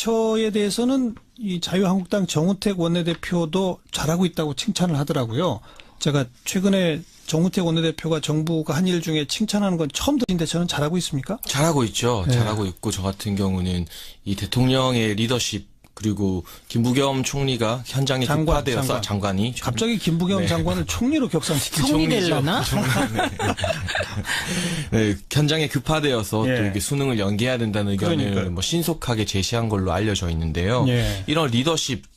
대처에 대해서는 이 자유한국당 정우택 원내대표도 잘하고 있다고 칭찬을 하더라고요. 제가 최근에 정우택 원내대표가 정부가 한 일 중에 칭찬하는 건 처음 들은데 저는 잘하고 있습니까? 잘하고 있죠. 네. 잘하고 있고 저 같은 경우는 이 대통령의 리더십 그리고 김부겸 총리가 현장에 급파되어서 장관이 갑자기 김부겸 네. 장관을 총리로 격상시키죠. 총리 될라나? 네, 현장에 급파되어서 예. 또 이게 수능을 연기해야 된다는 의견을 그러니까요. 뭐 신속하게 제시한 걸로 알려져 있는데요. 예. 이런 리더십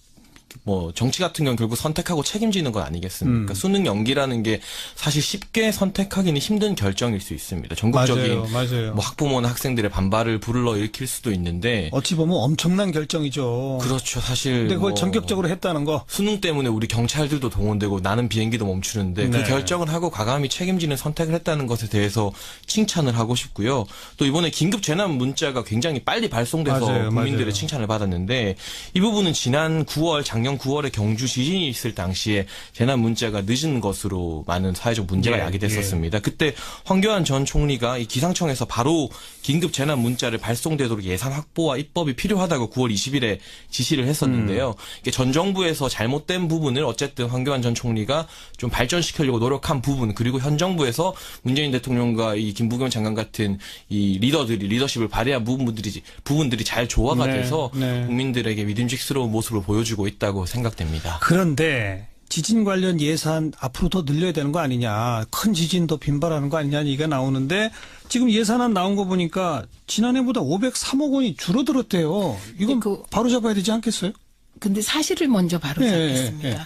뭐 정치 같은 경우는 결국 선택하고 책임지는 건 아니겠습니까? 수능 연기라는 게 사실 쉽게 선택하기는 힘든 결정일 수 있습니다. 전국적인 맞아요. 뭐 학부모나 학생들의 반발을 불러일으킬 수도 있는데 어찌 보면 엄청난 결정이죠. 그렇죠. 사실 근데 그걸 뭐 전격적으로 했다는 거. 수능 때문에 우리 경찰들도 동원되고 나는 비행기도 멈추는데 네. 그 결정을 하고 과감히 책임지는 선택을 했다는 것에 대해서 칭찬을 하고 싶고요. 또 이번에 긴급 재난 문자가 굉장히 빨리 발송돼서 맞아요. 국민들의 칭찬을 받았는데 이 부분은 지난 9월 작년 9월에 경주 지진이 있을 당시에 재난 문자가 늦은 것으로 많은 사회적 문제가 예, 야기됐었습니다. 그때 황교안 전 총리가 이 기상청에서 바로 긴급 재난 문자를 발송되도록 예산 확보와 입법이 필요하다고 9월 20일에 지시를 했었는데요. 이게 전 정부에서 잘못된 부분을 어쨌든 황교안 전 총리가 좀 발전시키려고 노력한 부분 그리고 현 정부에서 문재인 대통령과 이 김부겸 장관 같은 이 리더들이 리더십을 발휘한 부분들이 잘 조화가 네, 돼서 네. 국민들에게 믿음직스러운 모습을 보여주고 있다고 생각됩니다. 그런데 지진 관련 예산 앞으로 더 늘려야 되는 거 아니냐. 큰 지진도 빈발하는 거 아니냐 얘기가 나오는데 지금 예산안 나온 거 보니까 지난해보다 503억 원이 줄어들었대요. 이건 바로 잡아야 되지 않겠어요? 근데 사실을 먼저 바로 잡겠습니다. 예.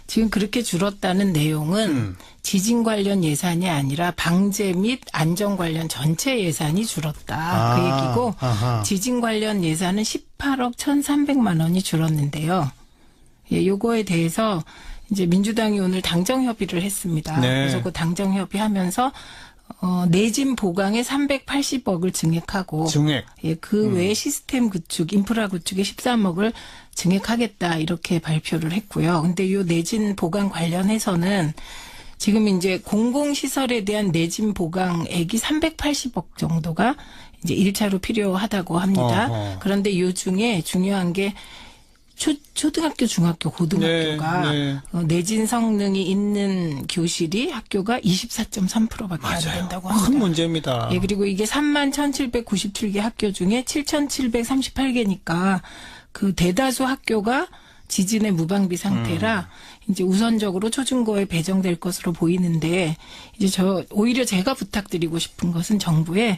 지금 그렇게 줄었다는 내용은 지진 관련 예산이 아니라 방제 및 안전 관련 전체 예산이 줄었다. 그 얘기고 아하. 지진 관련 예산은 18억 1,300만 원이 줄었는데요. 예, 요거에 대해서 이제 민주당이 오늘 당정 협의를 했습니다. 네. 그래서 그 당정 협의하면서 내진 보강에 380억을 증액하고 증액. 예, 그 외에 시스템 구축, 인프라 구축에 13억을 증액하겠다 이렇게 발표를 했고요. 근데 요 내진 보강 관련해서는 지금 이제 공공시설에 대한 내진 보강액이 380억 정도가 이제 1차로 필요하다고 합니다. 어허. 그런데 요 중에 중요한 게 초등학교, 중학교, 고등학교가 네. 내진 성능이 있는 교실이 학교가 24.3%밖에 안 된다고 합니다. 큰 문제입니다. 예, 그리고 이게 31,797개 학교 중에 7,738개니까 그 대다수 학교가 지진의 무방비 상태라 이제 우선적으로 초중고에 배정될 것으로 보이는데 이제 오히려 제가 부탁드리고 싶은 것은 정부에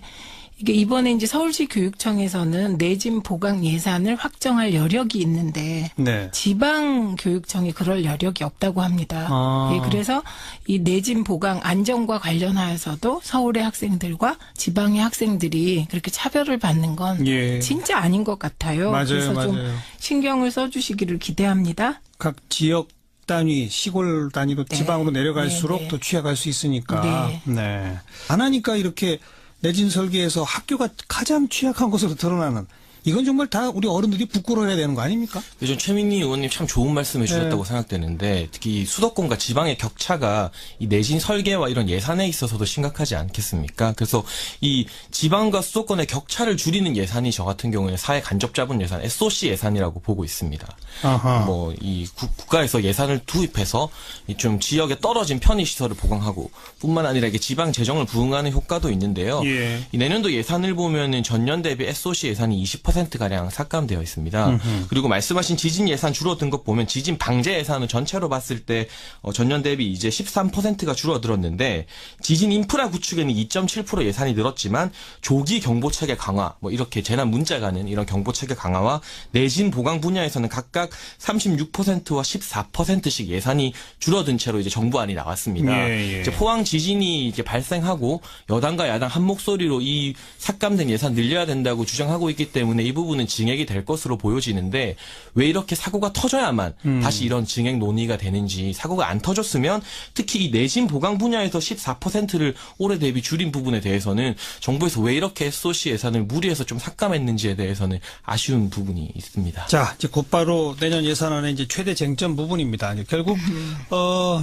이게 이번에 이제 서울시 교육청에서는 내진 보강 예산을 확정할 여력이 있는데 네. 지방 교육청이 그럴 여력이 없다고 합니다. 예, 그래서 이 내진 보강 안전과 관련하여서도 서울의 학생들과 지방의 학생들이 그렇게 차별을 받는 건 예. 진짜 아닌 것 같아요. 맞아요, 그래서 좀 맞아요. 신경을 써주시기를 기대합니다. 각 지역 단위, 시골 단위로 네. 지방으로 내려갈수록 네. 더 취약할 수 있으니까. 네. 안 하니까 이렇게 내진 설계에서 학교가 가장 취약한 것으로 드러나는 이건 정말 다 우리 어른들이 부끄러워해야 되는 거 아닙니까? 요즘 최민희 의원님 참 좋은 말씀해 주셨다고 생각되는데 특히 수도권과 지방의 격차가 이 내진 설계와 이런 예산에 있어서도 심각하지 않겠습니까? 그래서 이 지방과 수도권의 격차를 줄이는 예산이 저 같은 경우에 사회 간접 자본 예산, SOC 예산이라고 보고 있습니다. 아하. 뭐 이 국가에서 예산을 투입해서 이 좀 지역에 떨어진 편의 시설을 보강하고 뿐만 아니라 이게 지방 재정을 부응하는 효과도 있는데요. 예. 이 내년도 예산을 보면은 전년 대비 SOC 예산이 20%가량 삭감되어 있습니다. 그리고 말씀하신 지진 예산 줄어든 것 보면 지진 방제 예산은 전체로 봤을 때 전년 대비 이제 13%가 줄어들었는데 지진 인프라 구축에는 2.7% 예산이 늘었지만 조기 경보 체계 강화 뭐 이렇게 재난 문자가 는 이런 경보 체계 강화와 내진 보강 분야에서는 각각 36%와 14%씩 예산이 줄어든 채로 이제 정부안이 나왔습니다. 예. 이제 포항 지진이 이제 발생하고 여당과 야당 한 목소리로 이 삭감된 예산 늘려야 된다고 주장하고 있기 때문에 이 부분은 증액이 될 것으로 보여지는데 왜 이렇게 사고가 터져야만 다시 이런 증액 논의가 되는지 사고가 안 터졌으면 특히 이 내진 보강 분야에서 14%를 올해 대비 줄인 부분에 대해서는 정부에서 왜 이렇게 SOC 예산을 무리해서 좀 삭감했는지에 대해서는 아쉬운 부분이 있습니다. 자, 이제 곧바로 내년 예산안의 이제 최대 쟁점 부분입니다. 결국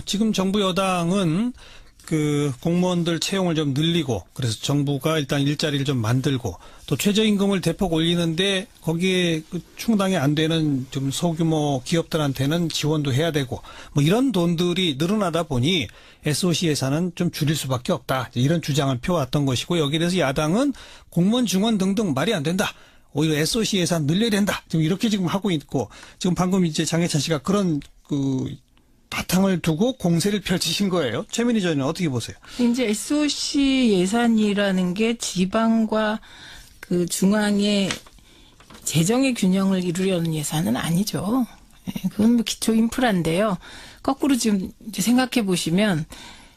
지금 정부 여당은 그 공무원들 채용을 좀 늘리고 그래서 정부가 일단 일자리를 좀 만들고 또 최저임금을 대폭 올리는데 거기에 그 충당이 안 되는 좀 소규모 기업들한테는 지원도 해야 되고 뭐 이런 돈들이 늘어나다 보니 SOC 예산은 좀 줄일 수밖에 없다. 이런 주장을 펴왔던 것이고 여기에 대해서 야당은 공무원 증원 등등 말이 안 된다. 오히려 SOC 예산 늘려야 된다. 지금 이렇게 지금 하고 있고 지금 방금 이제 장해찬 씨가 그런 그 바탕을 두고 공세를 펼치신 거예요. 최민희 전 의원은 어떻게 보세요? 이제 SOC 예산이라는 게 지방과 그 중앙의 재정의 균형을 이루려는 예산은 아니죠. 예, 그건 뭐 기초 인프라인데요. 거꾸로 지금 이제 생각해 보시면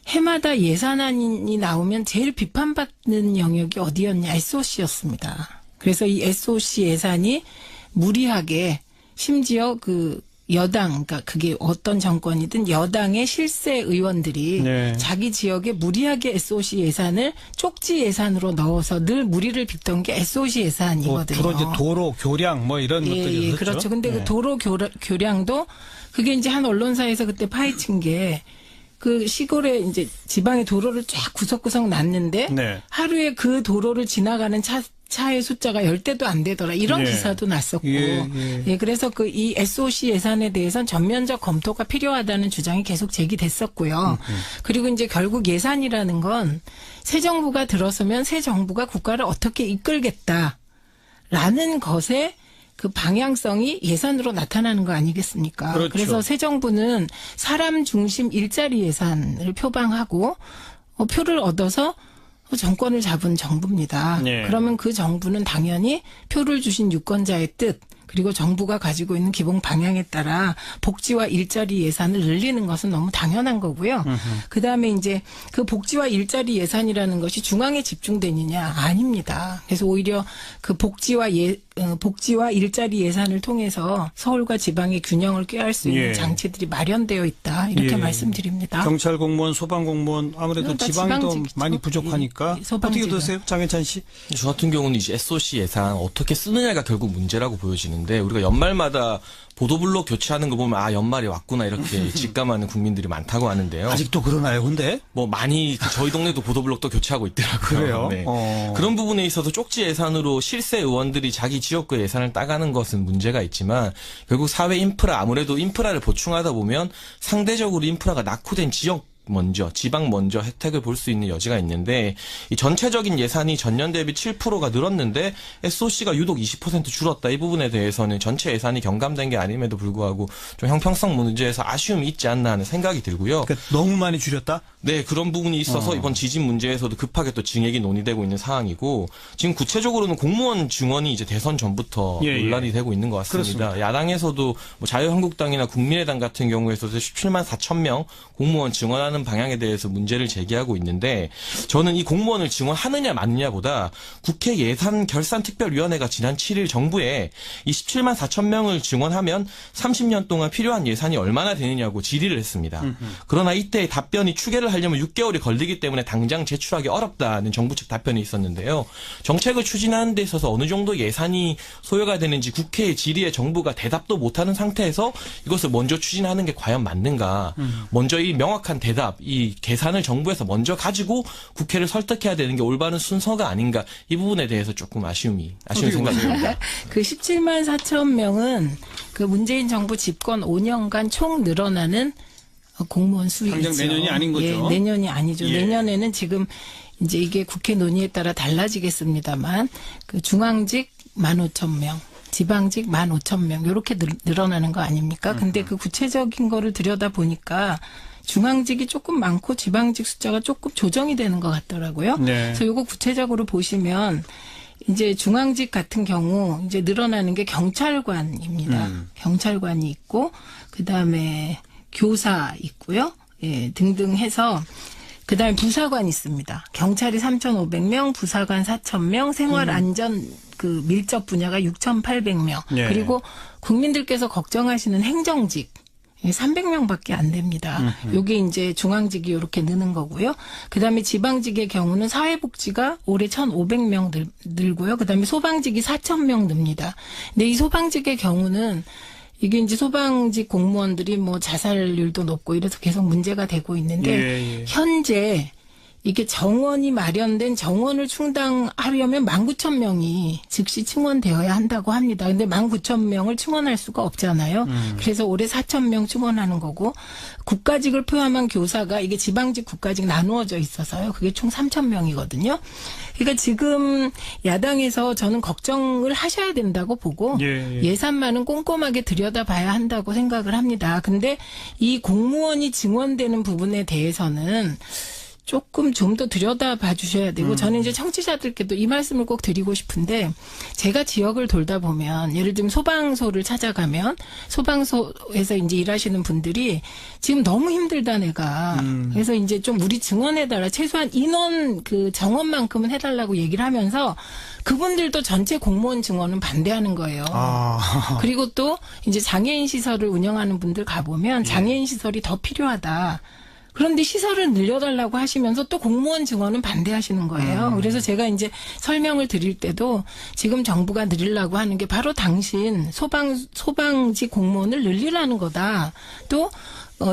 해마다 예산안이 나오면 제일 비판받는 영역이 어디였냐? SOC였습니다. 그래서 이 SOC 예산이 무리하게 심지어 그 여당, 그러니까 그게 어떤 정권이든 여당의 실세 의원들이 네. 자기 지역에 무리하게 SOC 예산을 쪽지 예산으로 넣어서 늘 무리를 빚던 게 SOC 예산이거든요. 주로 이제 도로, 교량 뭐 이런 것들이 있었죠. 그렇죠. 근데 네. 그 도로 교량도 그게 이제 한 언론사에서 그때 파헤친 게 그 시골에 이제 지방에 도로를 쫙 구석구석 놨는데 네. 하루에 그 도로를 지나가는 차의 숫자가 10대도 안 되더라. 이런 예. 기사도 났었고. 예. 예, 그래서 그 이 SOC 예산에 대해서는 전면적 검토가 필요하다는 주장이 계속 제기됐었고요. 그리고 이제 결국 예산이라는 건 새 정부가 들어서면 새 정부가 국가를 어떻게 이끌겠다라는 것에 그 방향성이 예산으로 나타나는 거 아니겠습니까? 그렇죠. 그래서 새 정부는 사람 중심 일자리 예산을 표방하고 표를 얻어서 정권을 잡은 정부입니다. 네. 그러면 그 정부는 당연히 표를 주신 유권자의 뜻 그리고 정부가 가지고 있는 기본 방향에 따라 복지와 일자리 예산을 늘리는 것은 너무 당연한 거고요. 그다음에 이제 그 복지와 일자리 예산이라는 것이 중앙에 집중되느냐? 아닙니다. 그래서 오히려 그 복지와 일자리 예산을 통해서 서울과 지방의 균형을 꾀할 수 있는 예. 장치들이 마련되어 있다. 이렇게 예. 말씀드립니다. 경찰 공무원, 소방 공무원 아무래도 다 지방도 지방직이죠. 많이 부족하니까 예, 소방직은. 어떻게 보세요, 장해찬 씨? 저 같은 경우는 이제 SOC 예산 어떻게 쓰느냐가 결국 문제라고 보여지는데 우리가 연말마다 보도블록 교체하는 거 보면 아 연말이 왔구나 이렇게 직감하는 국민들이 많다고 하는데요. 아직도 그러나요, 근데? 뭐 많이 저희 동네도 보도블록도 교체하고 있더라고요. 그래요? 네. 그런 부분에 있어서 쪽지 예산으로 실세 의원들이 자기 지역구 예산을 따가는 것은 문제가 있지만 결국 사회 인프라 아무래도 인프라를 보충하다 보면 상대적으로 인프라가 낙후된 지역 먼저 지방 먼저 혜택을 볼 수 있는 여지가 있는데 이 전체적인 예산이 전년 대비 7%가 늘었는데 SOC가 유독 20% 줄었다. 이 부분에 대해서는 전체 예산이 경감된 게 아님에도 불구하고 좀 형평성 문제에서 아쉬움이 있지 않나 하는 생각이 들고요. 그러니까 너무 많이 줄였다? 네, 그런 부분이 있어서 이번 지진 문제에서도 급하게 또 증액이 논의되고 있는 상황이고 지금 구체적으로는 공무원 증원이 이제 대선 전부터 예, 논란이 되고 있는 것 같습니다. 그렇습니다. 야당에서도 뭐 자유한국당이나 국민의당 같은 경우에서도 17만 4천 명 공무원 증원하는 방향에 대해서 문제를 제기하고 있는데 저는 이 공무원을 증원하느냐 마느냐보다 국회 예산결산특별위원회가 지난 7일 정부에 이 17만 4천 명을 증원하면 30년 동안 필요한 예산이 얼마나 되느냐고 질의를 했습니다. 그러나 이때 답변이 추계를 하려면 6개월이 걸리기 때문에 당장 제출하기 어렵다는 정부 측 답변이 있었는데요. 정책을 추진하는 데 있어서 어느 정도 예산이 소요가 되는지 국회의 질의에 정부가 대답도 못하는 상태에서 이것을 먼저 추진하는 게 과연 맞는가. 먼저 이 명확한 대답, 이 계산을 정부에서 먼저 가지고 국회를 설득해야 되는 게 올바른 순서가 아닌가. 이 부분에 대해서 조금 아쉬운 생각이 듭니다. 그 17만 4천 명은 그 문재인 정부 집권 5년간 총 늘어나는 공무원 수이죠. 당장 내년이 아닌 거죠. 예, 내년이 아니죠. 예. 내년에는 지금 이제 이게 국회 논의에 따라 달라지겠습니다만 그 중앙직 15,000명, 지방직 15,000명 이렇게 늘어나는 거 아닙니까? 근데 그 구체적인 거를 들여다 보니까 중앙직이 조금 많고 지방직 숫자가 조금 조정이 되는 것 같더라고요. 네. 그래서 이거 구체적으로 보시면 이제 중앙직 같은 경우 이제 늘어나는 게 경찰관입니다. 경찰관이 있고 그다음에 교사 있고요. 예, 등등 해서 그다음에 부사관 있습니다. 경찰이 3,500명, 부사관 4,000명, 생활안전 그 밀접 분야가 6,800명. 예. 그리고 국민들께서 걱정하시는 행정직 300명밖에 안 됩니다. 요게 이제 중앙직이 이렇게 느는 거고요. 그다음에 지방직의 경우는 사회복지가 올해 1,500명 늘고요. 그다음에 소방직이 4,000명 늡니다. 근데 이 소방직의 경우는 이게 이제 소방직 공무원들이 뭐 자살률도 높고 이래서 계속 문제가 되고 있는데 예, 예. 현재 이게 정원이 마련된 정원을 충당하려면 19,000명이 즉시 충원되어야 한다고 합니다. 근데 19,000명을 충원할 수가 없잖아요. 그래서 올해 4,000명 충원하는 거고 국가직을 포함한 교사가 이게 지방직 국가직 나누어져 있어서요. 그게 총 3,000명이거든요. 그러니까 지금 야당에서 저는 걱정을 하셔야 된다고 보고 예, 예. 예산만은 꼼꼼하게 들여다봐야 한다고 생각을 합니다. 근데 이 공무원이 증원되는 부분에 대해서는 조금 좀 더 들여다봐 주셔야 되고 저는 이제 청취자들께도 이 말씀을 꼭 드리고 싶은데 제가 지역을 돌다 보면 예를 들면 소방소를 찾아가면 소방소에서 이제 일하시는 분들이 지금 너무 힘들다 내가 그래서 이제 좀 우리 증원해달라 최소한 인원 그 정원만큼은 해달라고 얘기를 하면서 그분들도 전체 공무원 증원은 반대하는 거예요. 아. 그리고 또 이제 장애인 시설을 운영하는 분들 가보면 장애인 시설이 더 필요하다. 그런데 시설을 늘려달라고 하시면서 또 공무원 증원은 반대하시는 거예요. 그래서 제가 이제 설명을 드릴 때도 지금 정부가 늘리려고 하는 게 바로 당신 소방직 공무원을 늘리라는 거다. 또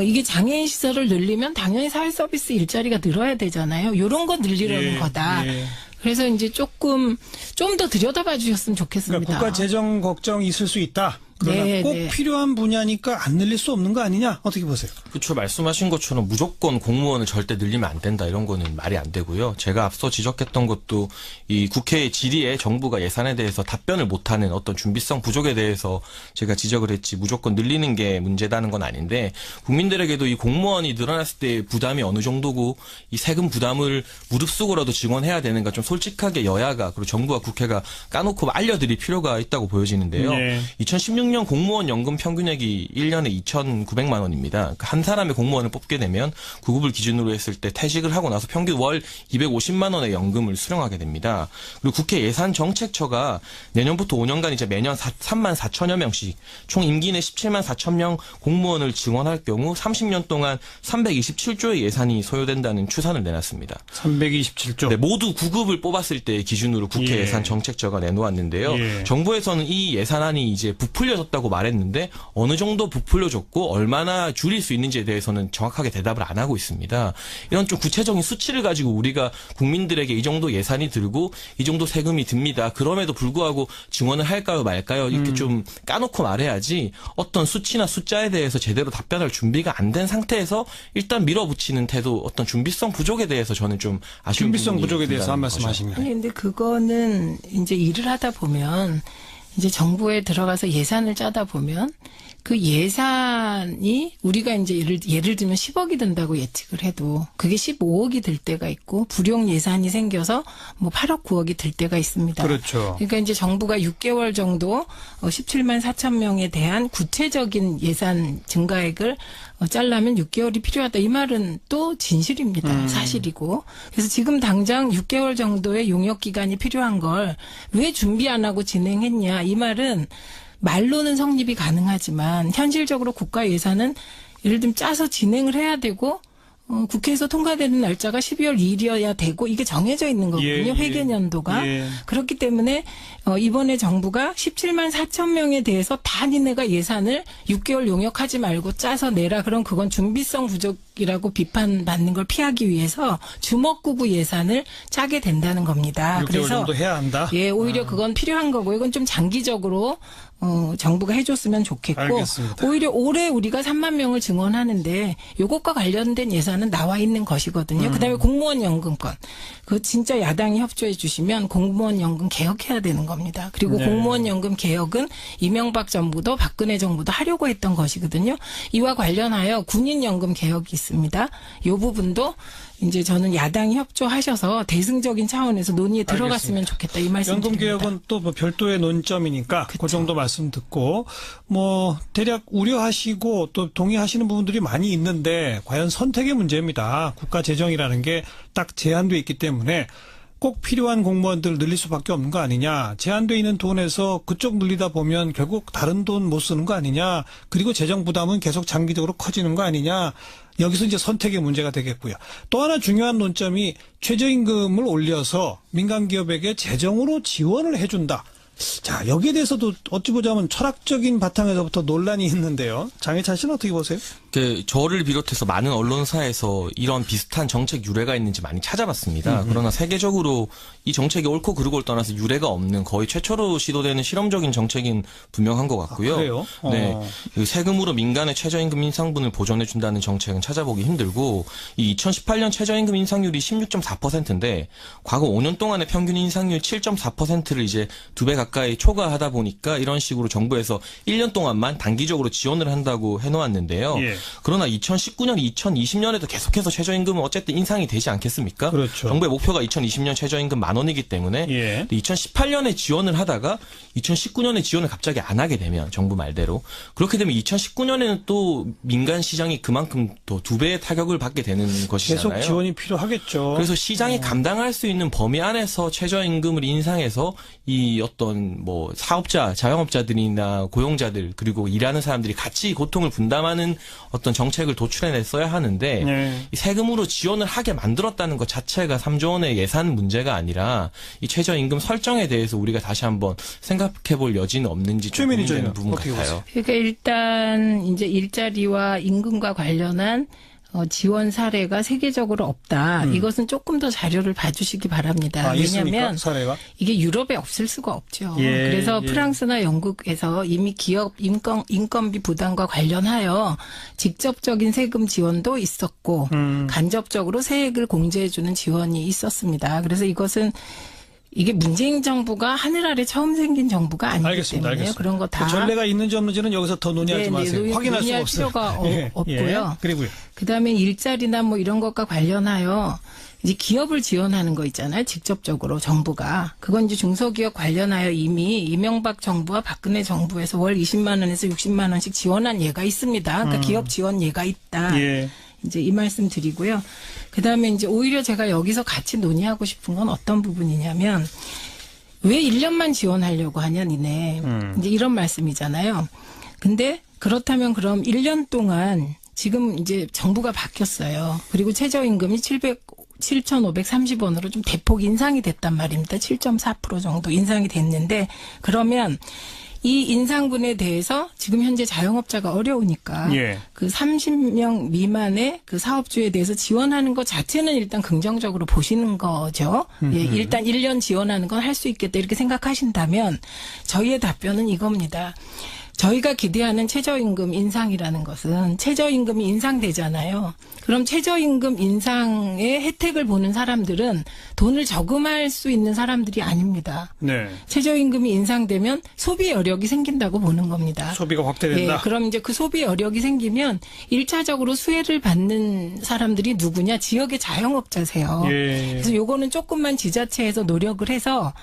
이게 장애인 시설을 늘리면 당연히 사회 서비스 일자리가 늘어야 되잖아요. 이런 거 늘리려는 예, 거다. 예. 그래서 이제 조금 좀 더 들여다봐 주셨으면 좋겠습니다. 그러니까 국가 재정 걱정이 있을 수 있다. 그러나 네, 꼭 네. 필요한 분야니까 안 늘릴 수 없는 거 아니냐? 어떻게 보세요? 그렇죠. 말씀하신 것처럼 무조건 공무원을 절대 늘리면 안 된다. 이런 거는 말이 안 되고요. 제가 앞서 지적했던 것도 이 국회의 질의에 정부가 예산에 대해서 답변을 못하는 어떤 준비성 부족에 대해서 제가 지적을 했지 무조건 늘리는 게 문제다는 건 아닌데 국민들에게도 이 공무원이 늘어났을 때 부담이 어느 정도고 이 세금 부담을 무릅쓰고라도 증원해야 되는가 좀 솔직하게 여야가 그리고 정부와 국회가 까놓고 알려드릴 필요가 있다고 보여지는데요. 네. 2016년 공무원 연금 평균액이 1년에 2,900만 원입니다. 그러니까 한 사람의 공무원을 뽑게 되면 구급을 기준으로 했을 때 퇴직을 하고 나서 평균 월 250만 원의 연금을 수령하게 됩니다. 그리고 국회 예산정책처가 내년부터 5년간 이제 매년 3만 4천여 명씩 총 임기 내 17만 4천 명 공무원을 증원할 경우 30년 동안 327조의 예산이 소요된다는 추산을 내놨습니다. 327조. 네, 모두 구급을 뽑았을 때 기준으로 국회 예. 예산정책처가 내놓았는데요. 예. 정부에서는 이 예산안이 이제 부풀려졌다고 말했는데 어느 정도 부풀려졌고 얼마나 줄일 수 있는지에 대해서는 정확하게 대답을 안 하고 있습니다. 이런 좀 구체적인 수치를 가지고 우리가 국민들에게 이 정도 예산이 들고 이 정도 세금이 듭니다. 그럼에도 불구하고 증원을 할까요 말까요 이렇게 좀 까놓고 말해야지 어떤 수치나 숫자에 대해서 제대로 답변할 준비가 안 된 상태에서 일단 밀어붙이는 태도 어떤 준비성 부족에 대해서 저는 좀 아쉬운 준비성 부분이 부족에 대해서 한 있다는 말씀 거죠. 하십니다. 아니, 근데 그거는 이제 일을 하다 보면 이제 정부에 들어가서 예산을 짜다 보면 그 예산이 우리가 이제 예를 들면 10억이 든다고 예측을 해도 그게 15억이 들 때가 있고 불용 예산이 생겨서 뭐 8억 9억이 들 때가 있습니다. 그렇죠. 그러니까 이제 정부가 6개월 정도 17만 4천 명에 대한 구체적인 예산 증가액을 짜려면 6개월이 필요하다. 이 말은 또 진실입니다. 사실이고. 그래서 지금 당장 6개월 정도의 용역 기간이 필요한 걸 왜 준비 안 하고 진행했냐. 이 말은 말로는 성립이 가능하지만 현실적으로 국가 예산은 예를 들면 짜서 진행을 해야 되고 국회에서 통과되는 날짜가 12월 2일이어야 되고 이게 정해져 있는 거거든요. 예, 예. 회계년도가. 예. 그렇기 때문에 이번에 정부가 17만 4천 명에 대해서 다 니네가 예산을 6개월 용역하지 말고 짜서 내라. 그럼 그건 준비성 부족이라고 비판받는 걸 피하기 위해서 주먹구구 예산을 짜게 된다는 겁니다. 6개월 그래서 정도 해야 한다. 예, 오히려 그건 필요한 거고 이건 좀 장기적으로 정부가 해줬으면 좋겠고 알겠습니다. 오히려 올해 우리가 3만 명을 증원하는데 이것과 관련된 예산은 나와 있는 것이거든요. 그다음에 공무원 연금권 그거 진짜 야당이 협조해 주시면 공무원 연금 개혁해야 되는 겁니다. 그리고 네. 공무원 연금 개혁은 이명박 정부도 박근혜 정부도 하려고 했던 것이거든요. 이와 관련하여 군인 연금 개혁이 있습니다. 이 부분도 이제 저는 야당이 협조하셔서 대승적인 차원에서 논의에 들어갔으면 알겠습니다. 좋겠다 이 말씀드립니다. 연금 개혁은 또 뭐 별도의 논점이니까 그 그쵸. 정도 말씀 듣고 뭐 대략 우려하시고 또 동의하시는 부분들이 많이 있는데 과연 선택의 문제입니다. 국가 재정이라는 게 딱 제한돼 있기 때문에 꼭 필요한 공무원들 늘릴 수밖에 없는 거 아니냐. 제한돼 있는 돈에서 그쪽 늘리다 보면 결국 다른 돈 못 쓰는 거 아니냐. 그리고 재정 부담은 계속 장기적으로 커지는 거 아니냐. 여기서 이제 선택의 문제가 되겠고요. 또 하나 중요한 논점이 최저임금을 올려서 민간 기업에게 재정으로 지원을 해준다. 자, 여기에 대해서도 어찌 보자면 철학적인 바탕에서부터 논란이 있는데요. 장혜찬 씨는 어떻게 보세요? 저를 비롯해서 많은 언론사에서 이런 비슷한 정책 유래가 있는지 많이 찾아봤습니다. 그러나 세계적으로 이 정책이 옳고 그르고를 떠나서 유래가 없는 거의 최초로 시도되는 실험적인 정책인 분명한 것 같고요. 그래요? 네, 그 세금으로 민간의 최저임금 인상분을 보존해준다는 정책은 찾아보기 힘들고 이 2018년 최저임금 인상률이 16.4%인데 과거 5년 동안의 평균 인상률 7.4%를 이제 2배 가까이 초과하다 보니까 이런 식으로 정부에서 1년 동안만 단기적으로 지원을 한다고 해놓았는데요. 예. 그러나 2019년, 2020년에도 계속해서 최저임금은 어쨌든 인상이 되지 않겠습니까? 그렇죠. 정부의 목표가 2020년 최저임금 10,000원이기 때문에 예. 2018년에 지원을 하다가 2019년에 지원을 갑자기 안 하게 되면 정부 말대로 그렇게 되면 2019년에는 또 민간 시장이 그만큼 또 2배의 타격을 받게 되는 것이잖아요. 계속 지원이 필요하겠죠. 그래서 시장이 감당할 수 있는 범위 안에서 최저임금을 인상해서 이 어떤 뭐 사업자, 자영업자들이나 고용자들 그리고 일하는 사람들이 같이 고통을 분담하는 어떤 정책을 도출해냈어야 하는데 네. 이 세금으로 지원을 하게 만들었다는 것 자체가 3조 원의 예산 문제가 아니라 이 최저임금 설정에 대해서 우리가 다시 한번 생각해볼 여지는 없는지 좀 최민희 고민되는 의원님, 부분 어떻게 같아요. 그러니까 일단 이제 일자리와 임금과 관련한 지원 사례가 세계적으로 없다. 이것은 조금 더 자료를 봐주시기 바랍니다. 있습니까? 왜냐하면 사례가? 이게 유럽에 없을 수가 없죠. 예, 그래서 예. 프랑스나 영국에서 이미 기업 인건비 부담과 관련하여 직접적인 세금 지원도 있었고 간접적으로 세액을 공제해주는 지원이 있었습니다. 그래서 이게 문재인 정부가 하늘 아래 처음 생긴 정부가 아니기 알겠습니다. 때문에 알겠습니다. 그런 거 다 그 전례가 있는지 없는지는 여기서 더 논의하지 네, 마세요. 네, 확인할 수가 논의할 없어요. 필요가 없고요. 그리고요. 그다음에 일자리나 뭐 이런 것과 관련하여 이제 기업을 지원하는 거 있잖아요. 직접적으로 정부가. 그건 이제 중소기업 관련하여 이미 이명박 정부와 박근혜 정부에서 월 20만 원에서 60만 원씩 지원한 예가 있습니다. 그러니까 기업 지원 예가 있다. 예. 이제 이 말씀 드리고요. 그다음에 이제 오히려 제가 여기서 같이 논의하고 싶은 건 어떤 부분이냐면 왜 1년만 지원하려고 하냐 니네. 이제 이런 말씀이잖아요. 근데 그렇다면 그럼 1년 동안 지금 이제 정부가 바뀌었어요. 그리고 최저임금이 7,530원으로 좀 대폭 인상이 됐단 말입니다. 7.4% 정도 인상이 됐는데 그러면 이 인상분에 대해서 지금 현재 자영업자가 어려우니까 예. 그 30명 미만의 그 사업주에 대해서 지원하는 것 자체는 일단 긍정적으로 보시는 거죠. 예, 일단 1년 지원하는 건 할 수 있겠다 이렇게 생각하신다면 저희의 답변은 이겁니다. 저희가 기대하는 최저임금 인상이라는 것은 최저임금이 인상되잖아요. 그럼 최저임금 인상의 혜택을 보는 사람들은 돈을 저금할 수 있는 사람들이 아닙니다. 네. 최저임금이 인상되면 소비 여력이 생긴다고 보는 겁니다. 소비가 확대된다. 예, 그럼 이제 그 소비 여력이 생기면 1차적으로 수혜를 받는 사람들이 누구냐? 지역의 자영업자세요. 예. 그래서 요거는 조금만 지자체에서 노력을 해서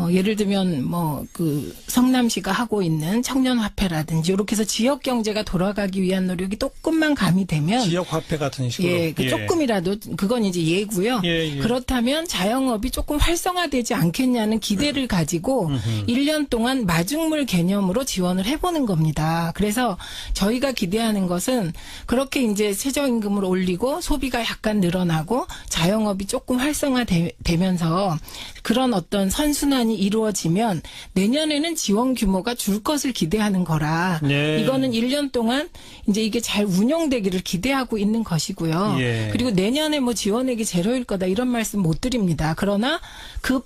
예를 들면 그 성남시가 하고 있는 청년화폐라든지 이렇게 해서 지역 경제가 돌아가기 위한 노력이 조금만 가미되면 지역 화폐 같은 식으로. 예, 그 조금이라도 그건 이제 예고요. 예, 예. 그렇다면 자영업이 조금 활성화되지 않겠냐는 기대를 가지고 1년 동안 마중물 개념으로 지원을 해보는 겁니다. 그래서 저희가 기대하는 것은 그렇게 이제 최저임금을 올리고 소비가 약간 늘어나고 자영업이 조금 활성화되면서 그런 어떤 선순환이 이루어지면 내년에는 지원 규모가 줄 것을 기대하는 거라 예. 이거는 1년 동안 이제 이게 잘 운영되기를 기대하고 있는 것이고요. 예. 그리고 내년에 뭐 지원액이 제로일 거다 이런 말씀 못 드립니다. 그러나 그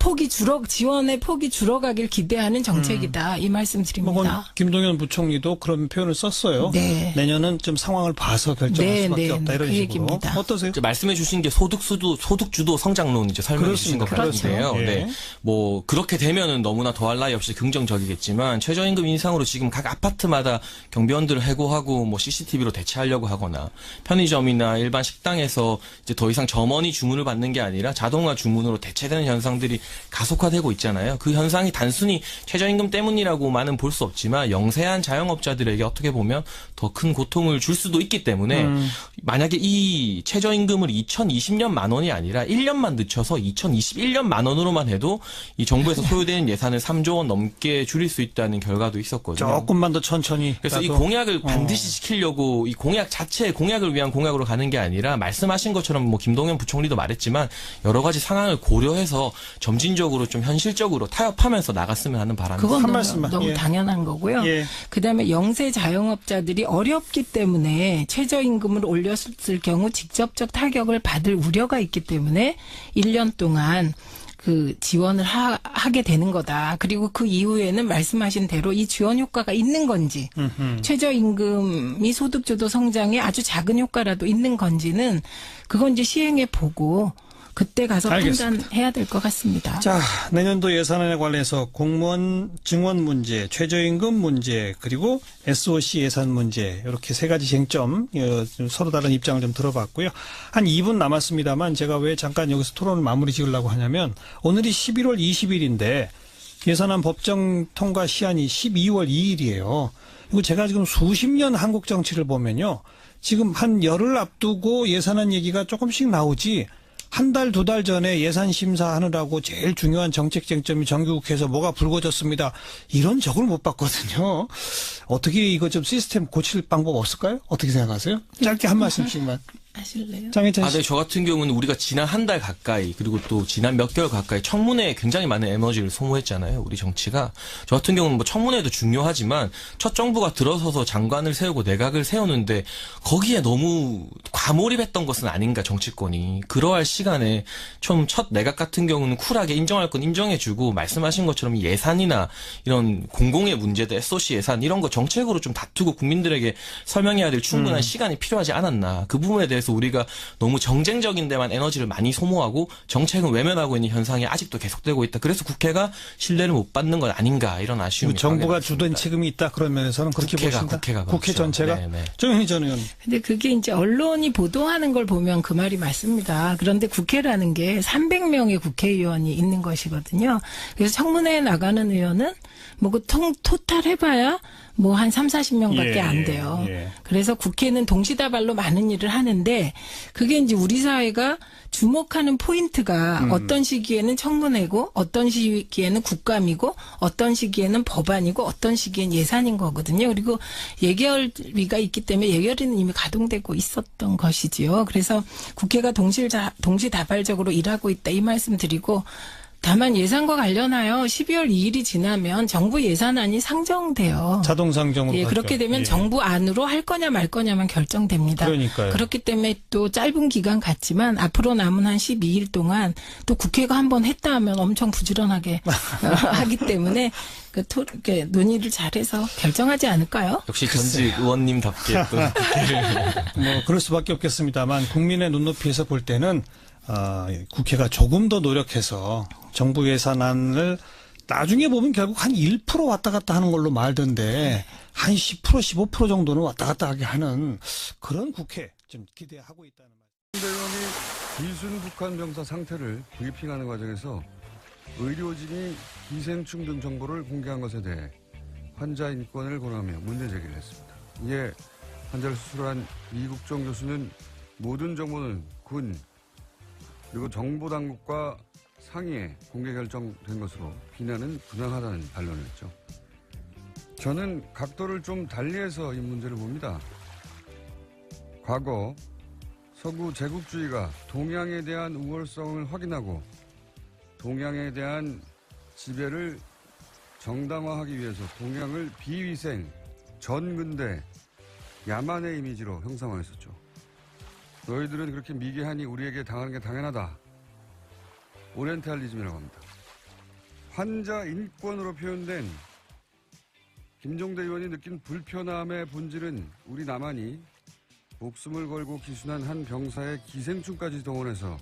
지원의 폭이 줄어가길 기대하는 정책이다 이 말씀 드립니다. 김동연 부총리도 그런 표현을 썼어요. 네. 내년은 좀 상황을 봐서 결정할 네, 수밖에 네, 없다 이런 그 식으로. 얘기입니다. 어떠세요? 말씀해 주신 게 소득주도 성장론 이제 설명해 주신 것 그렇습니다. 같은데요. 그렇죠. 예. 네. 뭐 그렇게 되면은 너무나 더할 나위 없이 긍정적이겠지만 최저임금 인상으로 지금 각 아파트마다 경비원들을 해고하고 뭐 CCTV로 대체하려고 하거나 편의점이나 일반 식당에서 이제 더 이상 점원이 주문을 받는 게 아니라 자동화 주문으로 대체되는 현상들이 가속화되고 있잖아요. 그 현상이 단순히 최저임금 때문이라고만은 볼 수 없지만 영세한 자영업자들에게 어떻게 보면 더 큰 고통을 줄 수도 있기 때문에 만약에 이 최저임금을 2020년 10,000원이 아니라 1년만 늦춰서 2021년 10,000원으로만 해도 이 정부에서 정부에서 소요되는 예산을 3조 원 넘게 줄일 수 있다는 결과도 있었거든요. 조금만 더 천천히. 그래서 이 라도. 공약을 반드시 지키려고 이 공약 자체 공약을 위한 공약으로 가는 게 아니라 말씀하신 것처럼 뭐 김동연 부총리도 말했지만 여러 가지 상황을 고려해서 점진적으로 좀 현실적으로 타협하면서 나갔으면 하는 바람이 그건 한 너무, 말씀만. 너무 예. 당연한 거고요. 예. 그다음에 영세 자영업자들이 어렵기 때문에 최저임금을 올렸을 경우 직접적 타격을 받을 우려가 있기 때문에 1년 동안 그 지원을 하게 되는 거다. 그리고 그 이후에는 말씀하신 대로 이 지원 효과가 있는 건지 최저임금이 소득주도 성장에 아주 작은 효과라도 있는 건지는 그건 이제 시행해 보고 그때 가서 알겠습니다. 판단해야 될 것 같습니다. 자, 내년도 예산안에 관해서 공무원 증원 문제, 최저임금 문제, 그리고 SOC 예산 문제 이렇게 세 가지 쟁점 좀 서로 다른 입장을 좀 들어봤고요. 한 2분 남았습니다만 제가 왜 잠깐 여기서 토론을 마무리 지으려고 하냐면 오늘이 11월 20일인데 예산안 법정 통과 시한이 12월 2일이에요. 그리고 제가 지금 수십 년 한국 정치를 보면요. 지금 한 열흘 앞두고 예산안 얘기가 조금씩 나오지 한 달, 두 달 전에 예산 심사하느라고 제일 중요한 정책 쟁점이 정기국회에서 뭐가 불거졌습니다. 이런 적을 못 봤거든요. 어떻게 이거 좀 시스템 고칠 방법 없을까요? 어떻게 생각하세요? 짧게 한 말씀씩만. 하실래요? 장혜찬 씨. 네, 저 같은 경우는 우리가 지난 한 달 가까이 그리고 또 지난 몇 개월 가까이 청문회에 굉장히 많은 에너지를 소모했잖아요. 우리 정치가. 저 같은 경우는 뭐 청문회도 중요하지만 첫 정부가 들어서서 장관을 세우고 내각을 세우는데 거기에 너무 과몰입했던 것은 아닌가 정치권이. 그러할 시간에 좀 첫 내각 같은 경우는 쿨하게 인정할 건 인정해주고 말씀하신 것처럼 예산이나 이런 공공의 문제들 SOC 예산 이런 거 정책으로 좀 다투고 국민들에게 설명해야 될 충분한 시간이 필요하지 않았나. 그 부분에 대해서 우리가 너무 정쟁적인 데만 에너지를 많이 소모하고 정책은 외면하고 있는 현상이 아직도 계속되고 있다. 그래서 국회가 신뢰를 못 받는 건 아닌가 이런 아쉬움이 정부가 강하게 주된 남습니다. 책임이 있다 그런 면에서는 그렇게 보신다. 국회가 국회 그렇죠. 전체가. 네네. 정현희 전 의원. 근데 그게 이제 언론이 보도하는 걸 보면 그 말이 맞습니다. 그런데 국회라는 게 300명의 국회의원이 있는 것이거든요. 그래서 청문회에 나가는 의원은 뭐 그 토탈 해봐야 뭐 한 3, 40명밖에 예, 안 돼요. 예. 그래서 국회는 동시다발로 많은 일을 하는데 그게 이제 우리 사회가 주목하는 포인트가 어떤 시기에는 청문회고 어떤 시기에는 국감이고 어떤 시기에는 법안이고 어떤 시기엔 예산인 거거든요. 그리고 예결위가 있기 때문에 예결위는 이미 가동되고 있었던 것이지요. 그래서 국회가 동시다발적으로 일하고 있다 이 말씀 드리고 다만 예산과 관련하여 12월 2일이 지나면 정부 예산안이 상정돼요. 자동 상정으로. 예, 가죠. 그렇게 되면 예. 정부 안으로 할 거냐 말 거냐만 결정됩니다. 그러니까요. 그렇기 때문에 또 짧은 기간 같지만 앞으로 남은 한 12일 동안 또 국회가 한번 했다 하면 엄청 부지런하게 하기 때문에 이렇게 논의를 잘해서 결정하지 않을까요? 역시 전직 의원님답게 또 뭐 그럴 수밖에 없겠습니다만 국민의 눈높이에서 볼 때는 국회가 조금 더 노력해서 정부 예산안을 나중에 보면 결국 한 1% 왔다 갔다 하는 걸로 말던데 한 10% 15% 정도는 왔다 갔다 하게 하는 그런 국회 좀 기대하고 있다는 말씀. 대원이 기순 북한 병사 상태를 브리핑하는 과정에서 의료진이 기생충 등 정보를 공개한 것에 대해 환자 인권을 권하며 문제 제기를 했습니다. 이에 환자를 수술한 이국정 교수는 모든 정보는 군 그리고 정보당국과 상의에 공개 결정된 것으로 비난은 부당하다는 반론을 했죠. 저는 각도를 좀 달리해서 이 문제를 봅니다. 과거 서구 제국주의가 동양에 대한 우월성을 확인하고 동양에 대한 지배를 정당화하기 위해서 동양을 비위생, 전근대, 야만의 이미지로 형상화했었죠. 너희들은 그렇게 미개하니 우리에게 당하는 게 당연하다. 오리엔탈리즘이라고 합니다. 환자 인권으로 표현된 김종대 의원이 느낀 불편함의 본질은 우리 남한이 목숨을 걸고 기순한 한 병사의 기생충까지 동원해서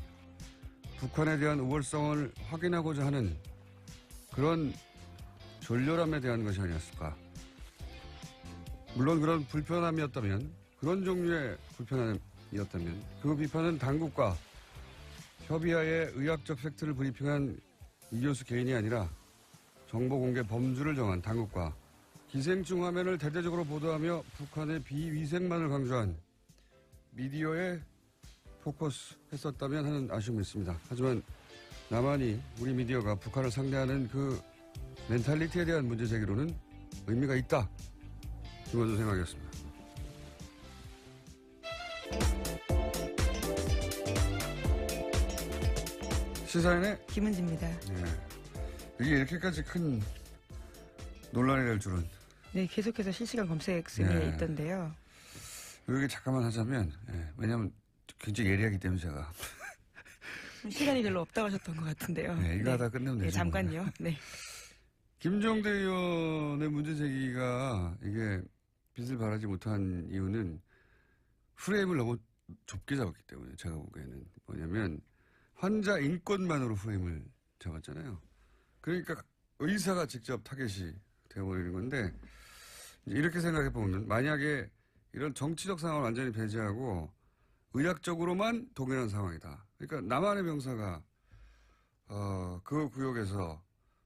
북한에 대한 우월성을 확인하고자 하는 그런 졸렬함에 대한 것이 아니었을까. 물론 그런 불편함이었다면, 그런 종류의 불편함이었다면 그 비판은 당국과 협의하에 의학적 팩트를 브리핑한 이 교수 개인이 아니라 정보 공개 범주를 정한 당국과 기생충 화면을 대대적으로 보도하며 북한의 비위생만을 강조한 미디어에 포커스했었다면 하는 아쉬움이 있습니다. 하지만 나만이 우리 미디어가 북한을 상대하는 그 멘탈리티에 대한 문제 제기로는 의미가 있다. 김원준 생각이었습니다. 시사인의 김은지입니다. 네. 이게 이렇게까지 큰 논란이 될 줄은. 네, 계속해서 실시간 검색 순위에 네. 있던데요. 여기 잠깐만 하자면, 왜냐면 굉장히 예리하기 때문에 제가. 시간이 별로 없다고 하셨던 것 같은데요. 네, 이거 하다 끝내면 네, 되죠. 잠깐요. 네. 김종대 의원의 문제 제기가 이게 빛을 발하지 못한 이유는 프레임을 너무 좁게 잡았기 때문에 제가 보기에는 뭐냐면 환자 인권만으로 프레임을 잡았잖아요. 그러니까 의사가 직접 타겟이 되어버리는 건데 이제 이렇게 생각해 보면 만약에 이런 정치적 상황을 완전히 배제하고 의학적으로만 동일한 상황이다. 그러니까 남한의 병사가 그 구역에서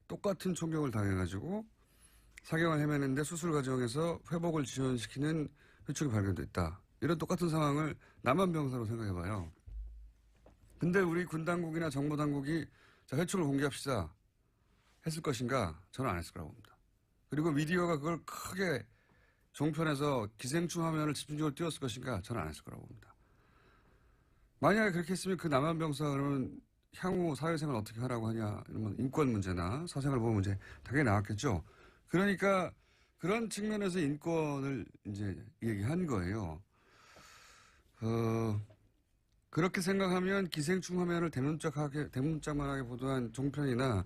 똑같은 총격을 당해가지고 사경을 헤매는데 수술 과정에서 회복을 지연시키는 회축이 발견됐다. 이런 똑같은 상황을 남한 병사로 생각해봐요. 근데 우리 군 당국이나 정보 당국이 자, 회축을 공개합시다 했을 것인가? 저는 안 했을 거라고 봅니다. 그리고 미디어가 그걸 크게 종편에서 기생충 화면을 집중적으로 띄웠을 것인가? 저는 안 했을 거라고 봅니다. 만약에 그렇게 했으면 그 남한 병사는 향후 사회생활 어떻게 하라고 하냐, 이런 인권 문제나 사생활 보호 문제 당연히 나왔겠죠. 그러니까 그런 측면에서 인권을 이제 얘기한 거예요. 그렇게 생각하면 기생충 화면을 대문짝만하게 보도한 종편이나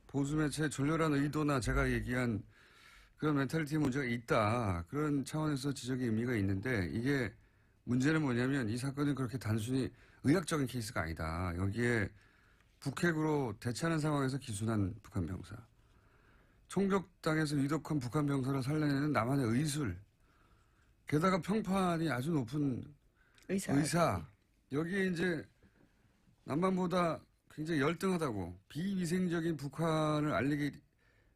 보수매체의 졸렬한 의도나 제가 얘기한 그런 멘탈리티 문제가 있다. 그런 차원에서 지적의 의미가 있는데 이게 문제는 뭐냐면 이 사건은 그렇게 단순히 의학적인 케이스가 아니다. 여기에 북핵으로 대치하는 상황에서 기순한 북한 병사. 총격당해서 위독한 북한 병사를 살려내는 남한의 의술. 게다가 평판이 아주 높은 의사. 여기에 이제 남한보다 굉장히 열등하다고 비위생적인 북한을 알리기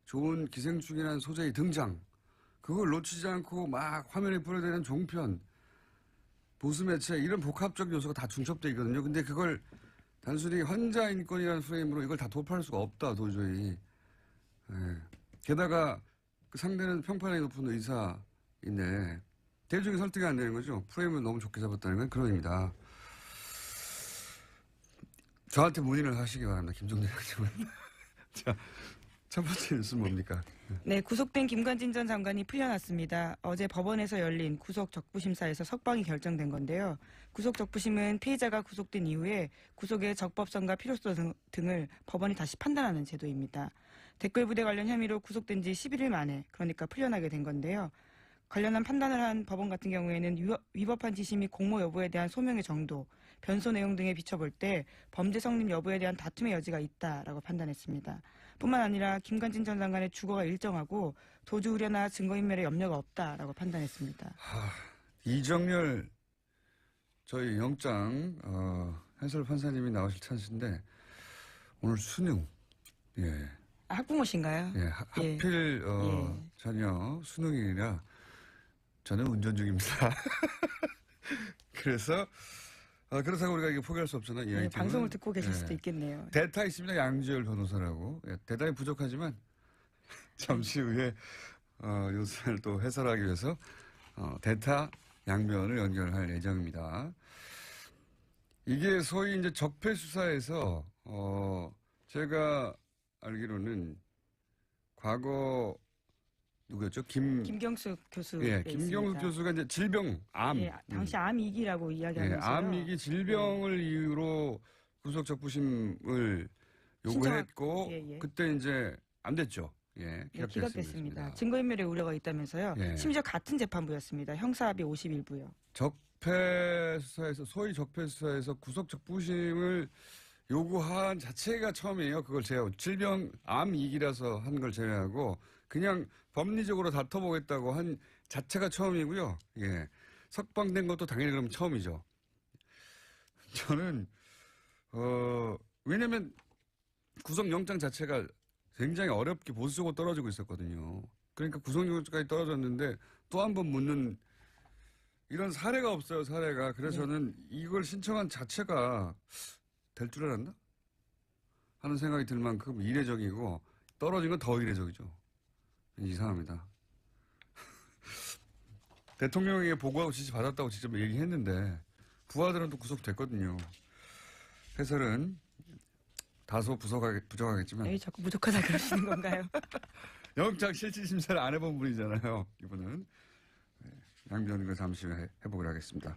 좋은 기생충이라는 소재의 등장. 그걸 놓치지 않고 막 화면에 뿌려대는 종편. 보수매체 이런 복합적 요소가 다 중첩되어 있거든요. 근데 그걸 단순히 환자 인권이라는 프레임으로 이걸 다 도파할 수가 없다 도저히. 게다가 그 상대는 평판이 높은 의사인데 대중이 설득이 안 되는 거죠. 프레임을 너무 좋게 잡았다는 건 그런 의미다. 저한테 문의를 하시기 바랍니다. 김종대 의원님은. 자, 첫 번째 뉴스는 뭡니까? 네, 구속된 김관진 전 장관이 풀려났습니다. 어제 법원에서 열린 구속 적부심사에서 석방이 결정된 건데요. 구속 적부심은 피해자가 구속된 이후에 구속의 적법성과 필요성 등을 법원이 다시 판단하는 제도입니다. 댓글 부대 관련 혐의로 구속된 지 11일 만에 그러니까 풀려나게 된 건데요. 관련한 판단을 한 법원 같은 경우에는 위법한 지시 및 공모 여부에 대한 소명의 정도, 변소 내용 등에 비춰볼 때 범죄 성립 여부에 대한 다툼의 여지가 있다라고 판단했습니다. 뿐만 아니라 김관진 전 장관의 주거가 일정하고 도주 우려나 증거인멸의 염려가 없다라고 판단했습니다. 이정렬 저희 영장 해설 판사님이 나오실 찬스인데 오늘 수능. 예. 학부모신가요? 예. 하필 자녀 수능이라 저는 운전 중입니다. 그래서 그렇다고 우리가 이게 포기할 수 없잖아요. 이 네, 아이템은. 방송을 듣고 계실 수도 있겠네요. 대타 있습니다. 양지열 변호사라고. 대단히 부족하지만 잠시 후에 요소를 또 해설하기 위해서 대타 양변을 연결할 예정입니다. 이게 소위 이제 적폐 수사에서 제가 알기로는 과거 누구였죠? 김경숙 교수. 예, 김경숙 교수가 이제 질병, 암. 예, 당시 암위기라고 이야기하면서. 암위기 질병을 이유로 구속 적부심을 요구했고, 예. 그때 이제 안 됐죠. 예, 기각됐습니다. 증거인멸의 우려가 있다면서요. 예. 심지어 같은 재판부였습니다. 형사합의 51부요. 적폐 수사에서, 소위 적폐 수사에서 구속 적부심을 요구한 자체가 처음이에요. 그걸 제외하고. 질병, 암위기라서 한 걸 제외하고, 그냥 법리적으로 다퉈보겠다고 한 자체가 처음이고요. 예. 석방된 것도 당연히 그럼 처음이죠. 저는, 왜냐면 구속영장 자체가 굉장히 어렵게 보수적으로 떨어지고 있었거든요. 그러니까 구속영장까지 떨어졌는데 또 한 번 묻는 이런 사례가 없어요, 사례가. 그래서 저는 이걸 신청한 자체가 될 줄 알았나? 하는 생각이 들 만큼 이례적이고 떨어진 건 더 이례적이죠. 이상합니다. 대통령에게 보고하고 지시 받았다고 직접 얘기했는데 부하들은 또 구속됐거든요. 해설은 다소 부족하겠지만 에이, 자꾸 부족하다 그러시는 건가요? 영장 실질심사를 안 해본 분이잖아요. 이분은. 네, 양변과 잠시 후에 해보기로 하겠습니다.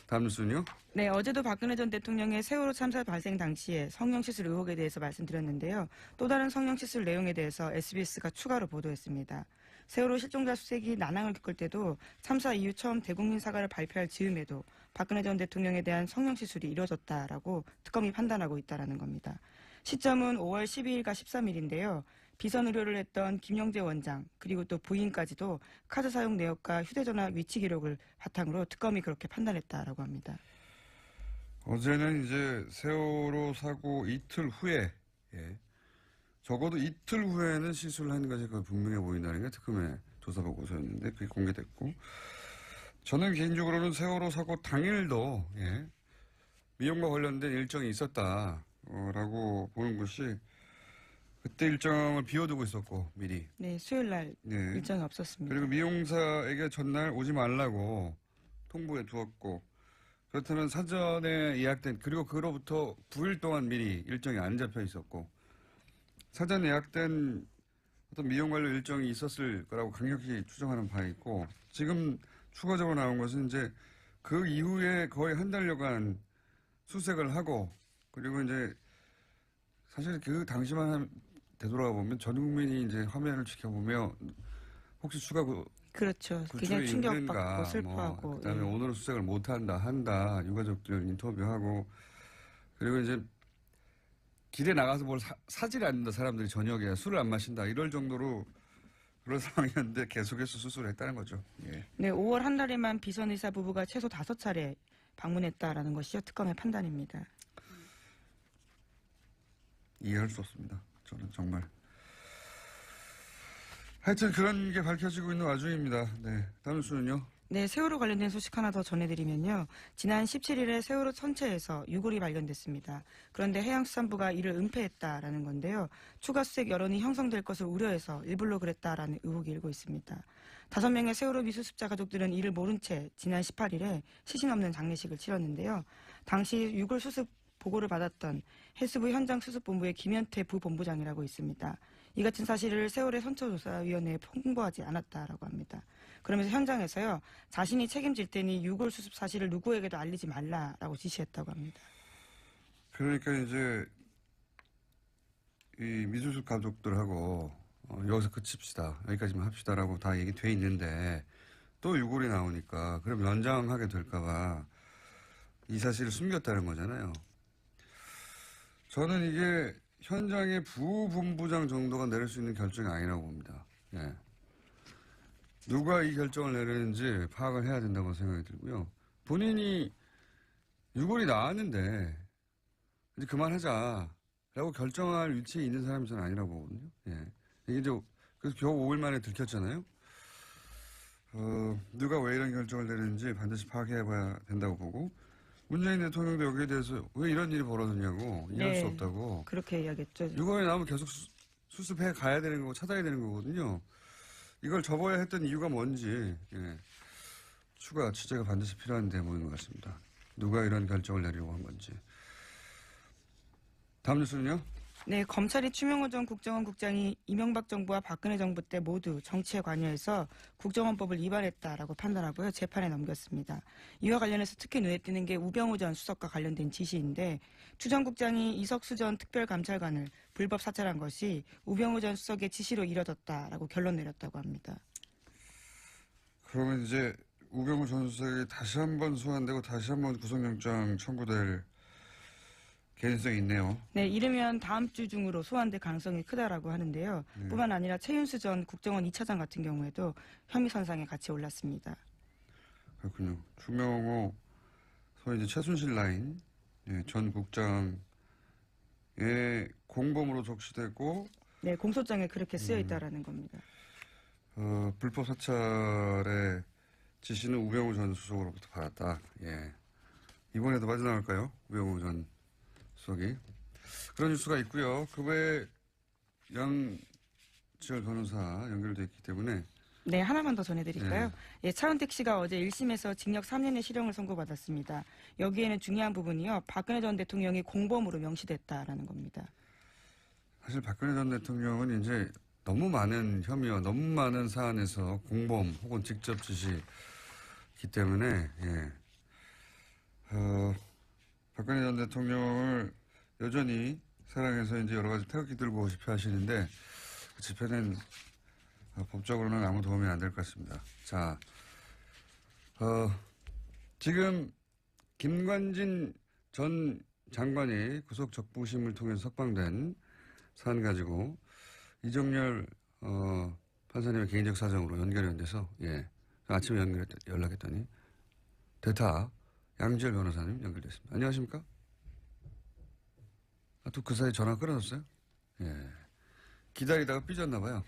다음 뉴스는요? 네, 어제도 박근혜 전 대통령의 세월호 참사 발생 당시에 성형시술 의혹에 대해서 말씀드렸는데요. 또 다른 성형시술 내용에 대해서 SBS가 추가로 보도했습니다. 세월호 실종자 수색이 난항을 겪을 때도 참사 이후 처음 대국민 사과를 발표할 즈음에도 박근혜 전 대통령에 대한 성형시술이 이뤄졌다라고 특검이 판단하고 있다는 겁니다. 시점은 5월 12일과 13일인데요. 비선 의료를 했던 김영재 원장 그리고 또 부인까지도 카드 사용 내역과 휴대전화 위치 기록을 바탕으로 특검이 그렇게 판단했다라고 합니다. 어제는 이제 세월호 사고 이틀 후에, 적어도 이틀 후에는 시술을 하는 것이 거의 분명해 보인다는 게 특검의 조사 보고서였는데 그게 공개됐고, 저는 개인적으로는 세월호 사고 당일도, 미용과 관련된 일정이 있었다라고 보는 것이 그때 일정을 비워두고 있었고 미리. 네, 수요일 날 일정이 없었습니다. 그리고 미용사에게 전날 오지 말라고 통보해 두었고 그렇다면 사전에 예약된 그리고 그로부터 9일 동안 미리 일정이 안 잡혀 있었고 사전 예약된 어떤 미용 관련 일정이 있었을 거라고 강력히 추정하는 바가 있고 지금 추가적으로 나온 것은 이제 그 이후에 거의 한 달여간 수색을 하고 그리고 이제 사실 그 당시만 되돌아가 보면 전 국민이 이제 화면을 지켜보며 혹시 추가 그렇죠. 구출이 굉장히 충격받고 있는가, 슬퍼하고. 그다음에 오늘은 수색을 한다. 유가족들 인터뷰하고 그리고 이제 길에 나가서 뭘 사질 않는다. 사람들이 저녁에 술을 안 마신다. 이럴 정도로 그런 상황이었는데 계속해서 수술을 했다는 거죠. 예. 네, 5월 한 달에만 비선의사 부부가 최소 5차례 방문했다라는 것이요 특검의 판단입니다. 이해할 수 없습니다. 저는 정말. 하여튼 그런 게 밝혀지고 있는 와중입니다. 네. 다음 뉴스는요? 네, 세월호 관련된 소식 하나 더 전해드리면요. 지난 17일에 세월호 선체에서 유골이 발견됐습니다. 그런데 해양수산부가 이를 은폐했다라는 건데요. 추가 수색 여론이 형성될 것을 우려해서 일부러 그랬다라는 의혹이 일고 있습니다. 5명의 세월호 미수습자 가족들은 이를 모른 채 지난 18일에 시신 없는 장례식을 치렀는데요. 당시 유골 수습 보고를 받았던 해수부 현장수습본부의 김현태 부본부장이라고 있습니다. 이 같은 사실을 세월의 선처조사위원회에 홍보하지 않았다라고 합니다. 그러면서 현장에서요. 자신이 책임질 테니 유골 수습 사실을 누구에게도 알리지 말라라고 지시했다고 합니다. 그러니까 이제 이 미수습 가족들하고 여기서 그칩시다. 여기까지만 합시다라고 다 얘기돼 있는데 또 유골이 나오니까 그럼 연장하게 될까 봐 이 사실을 숨겼다는 거잖아요. 저는 이게 현장의 부본부장 정도가 내릴 수 있는 결정이 아니라고 봅니다. 예. 누가 이 결정을 내리는지 파악을 해야 된다고 생각이 들고요. 본인이 유골이 나왔는데 이제 그만하자라고 결정할 위치에 있는 사람이 저는 아니라고 보거든요. 예. 이게 이제 그래서 겨우 5일 만에 들켰잖아요. 누가 왜 이런 결정을 내리는지 반드시 파악해 봐야 된다고 보고 문재인 대통령도 여기에 대해서 왜 이런 일이 벌어졌냐고 이해할 수 없다고. 그렇게 이야기했죠. 유골이 나오면 계속 수습해 가야 되는 거고 찾아야 되는 거거든요. 이걸 접어야 했던 이유가 뭔지 추가 취재가 반드시 필요한 대목인 것 같습니다. 누가 이런 결정을 내리려고 한 건지. 다음 뉴스는요? 네, 검찰이 추명호 전 국정원 국장이 이명박 정부와 박근혜 정부 때 모두 정치에 관여해서 국정원법을 위반했다라고 판단하고요. 재판에 넘겼습니다. 이와 관련해서 특히 눈에 띄는 게 우병우 전 수석과 관련된 지시인데 추 전 국장이 이석수 전 특별감찰관을 불법 사찰한 것이 우병우 전 수석의 지시로 이뤄졌다라고 결론 내렸다고 합니다. 그러면 이제 우병우 전 수석이 다시 한번 소환되고 다시 한번 구속영장 청구될 개연성이 있네요. 네, 이르면 다음 주 중으로 소환될 가능성이 크다라고 하는데요. 뿐만 아니라 최윤수 전 국정원 2차장 같은 경우에도 혐의 선상에 같이 올랐습니다. 그렇군요. 추명호, 소위 이제 최순실 라인 전 국장의 공범으로 적시되고 네, 공소장에 그렇게 쓰여 있다라는 겁니다. 불법 사찰의 지시는 우병우 전 수석으로부터 받았다. 예. 이번에도 빠져나갈까요? 우병우 전 수석이. 그런 뉴스가 있고요. 그 외에 양지열 변호사 연결돼 있기 때문에 네, 하나만 더 전해드릴까요? 네. 예, 차은택 씨가 어제 1심에서 징역 3년의 실형을 선고받았습니다. 여기에는 중요한 부분이요. 박근혜 전 대통령이 공범으로 명시됐다라는 겁니다. 사실 박근혜 전 대통령은 이제 너무 많은 혐의와 너무 많은 사안에서 공범 혹은 직접 지시이기 때문에 박근혜 전 대통령을 여전히 사랑해서 이제 여러 가지 태극기 들고 집회 하시는데 그 집회는 법적으로는 아무 도움이 안 될 것 같습니다. 자, 지금 김관진 전 장관이 구속 적부심을 통해서 석방된 사안 가지고 이정열 판사님의 개인적 사정으로 연결이 안 돼서 아침에 연락했더니 대타 양지열 변호사님 연결됐습니다. 안녕하십니까? 또 그 사이 전화 끊어졌어요? 예. 기다리다가 삐졌나 봐요.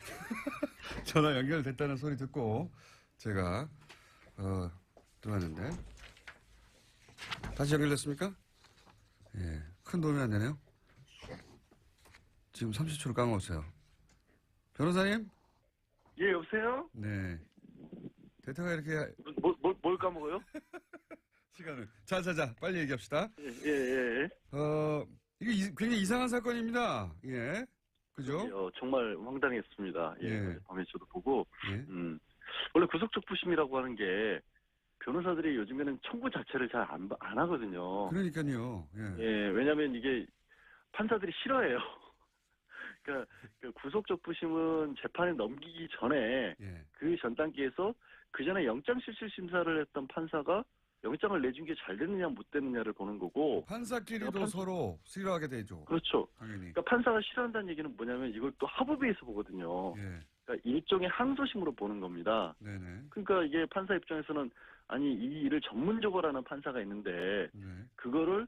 전화 연결됐다는 소리 듣고 제가 들어왔는데 다시 연결됐습니까? 예, 큰 도움이 안 되네요. 지금 30초를 까먹었어요. 변호사님? 예, 여보세요? 네. 대타가 이렇게 뭘 까먹어요? 시간을. 자, 빨리 얘기합시다. 예. 이게 굉장히 이상한 사건입니다. 예. 그죠? 정말 황당했습니다. 예. 밤에 저도 보고. 예. 원래 구속적부심이라고 하는 게 변호사들이 요즘에는 청구 자체를 잘 안 하거든요. 그러니까요. 예. 예, 왜냐면 이게 판사들이 싫어해요. 그러니까 그 구속적부심은 재판에 넘기기 전에 예. 그 전 단계에서 그 전에 영장실질심사를 했던 판사가 영장을 내준 게 잘 됐느냐 못 됐느냐를 보는 거고. 판사끼리도 서로 싫어하게 되죠. 그렇죠. 당연히. 그러니까 판사가 싫어한다는 얘기는 뭐냐면 이걸 또 합의에서 보거든요. 예. 그러니까 일종의 항소심으로 보는 겁니다. 네네. 그러니까 이게 판사 입장에서는 아니 이 일을 전문적으로 하는 판사가 있는데 네. 그거를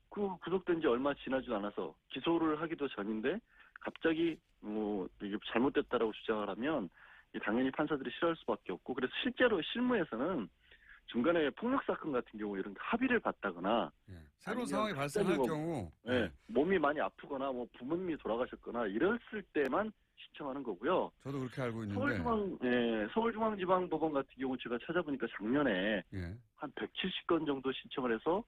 그 구속된 지 얼마 지나지도 않아서 기소를 하기도 전인데 갑자기 이게 잘못됐다라고 주장을 하면 당연히 판사들이 싫어할 수밖에 없고 그래서 실제로 실무에서는 중간에 폭력 사건 같은 경우 이런 합의를 받다거나 예. 새로운 아니면 상황이 발생할 갑자기 경우 몸이 많이 아프거나 뭐 부모님이 돌아가셨거나 이랬을 때만 신청하는 거고요. 저도 그렇게 알고 있는데 서울중앙지방법원 같은 경우 제가 찾아보니까 작년에 예. 한 170건 정도 신청을 해서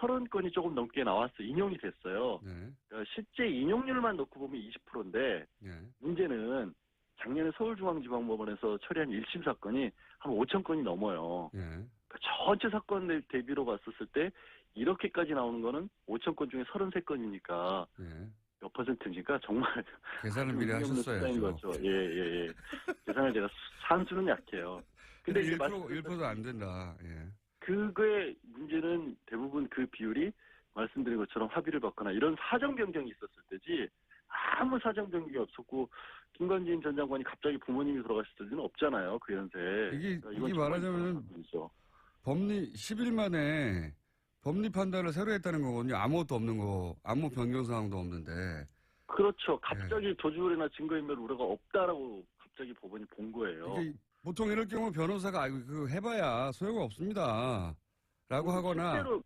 30건이 조금 넘게 나와서 인용이 됐어요. 네. 그러니까 실제 인용률만 놓고 보면 20%인데 예. 문제는 작년에 서울중앙지방법원에서 처리한 1심 사건이 한 5천 건이 넘어요. 예. 그러니까 전체 사건 대비로 봤었을 때 이렇게까지 나오는 거는 5천 건 중에 33건이니까 예. 몇 퍼센트니까 정말 계산을 미리 하셨어야죠. 거죠. 예. 계산을 제가 산수는 약해요. 근데 이제 1%도 안 된다. 예. 그거의 문제는 대부분 그 비율이 말씀드린 것처럼 합의를 받거나 이런 사정 변경이 있었을 때지 아무 사정 변경이 없었고 김관진 전 장관이 갑자기 부모님이 돌아가셨을 때는 없잖아요. 그 연세에. 이게 이건 말하자면 법리 10일 만에 법리 판단을 새로 했다는 거거든요. 아무것도 없는 거, 아무 변경 사항도 없는데. 그렇죠. 갑자기 도주울이나 증거인멸 우려가 없다라고 갑자기 법원이 본 거예요. 이게 보통 이럴 경우 변호사가 그거 해봐야 소용없습니다. 라고 하거나. 실제로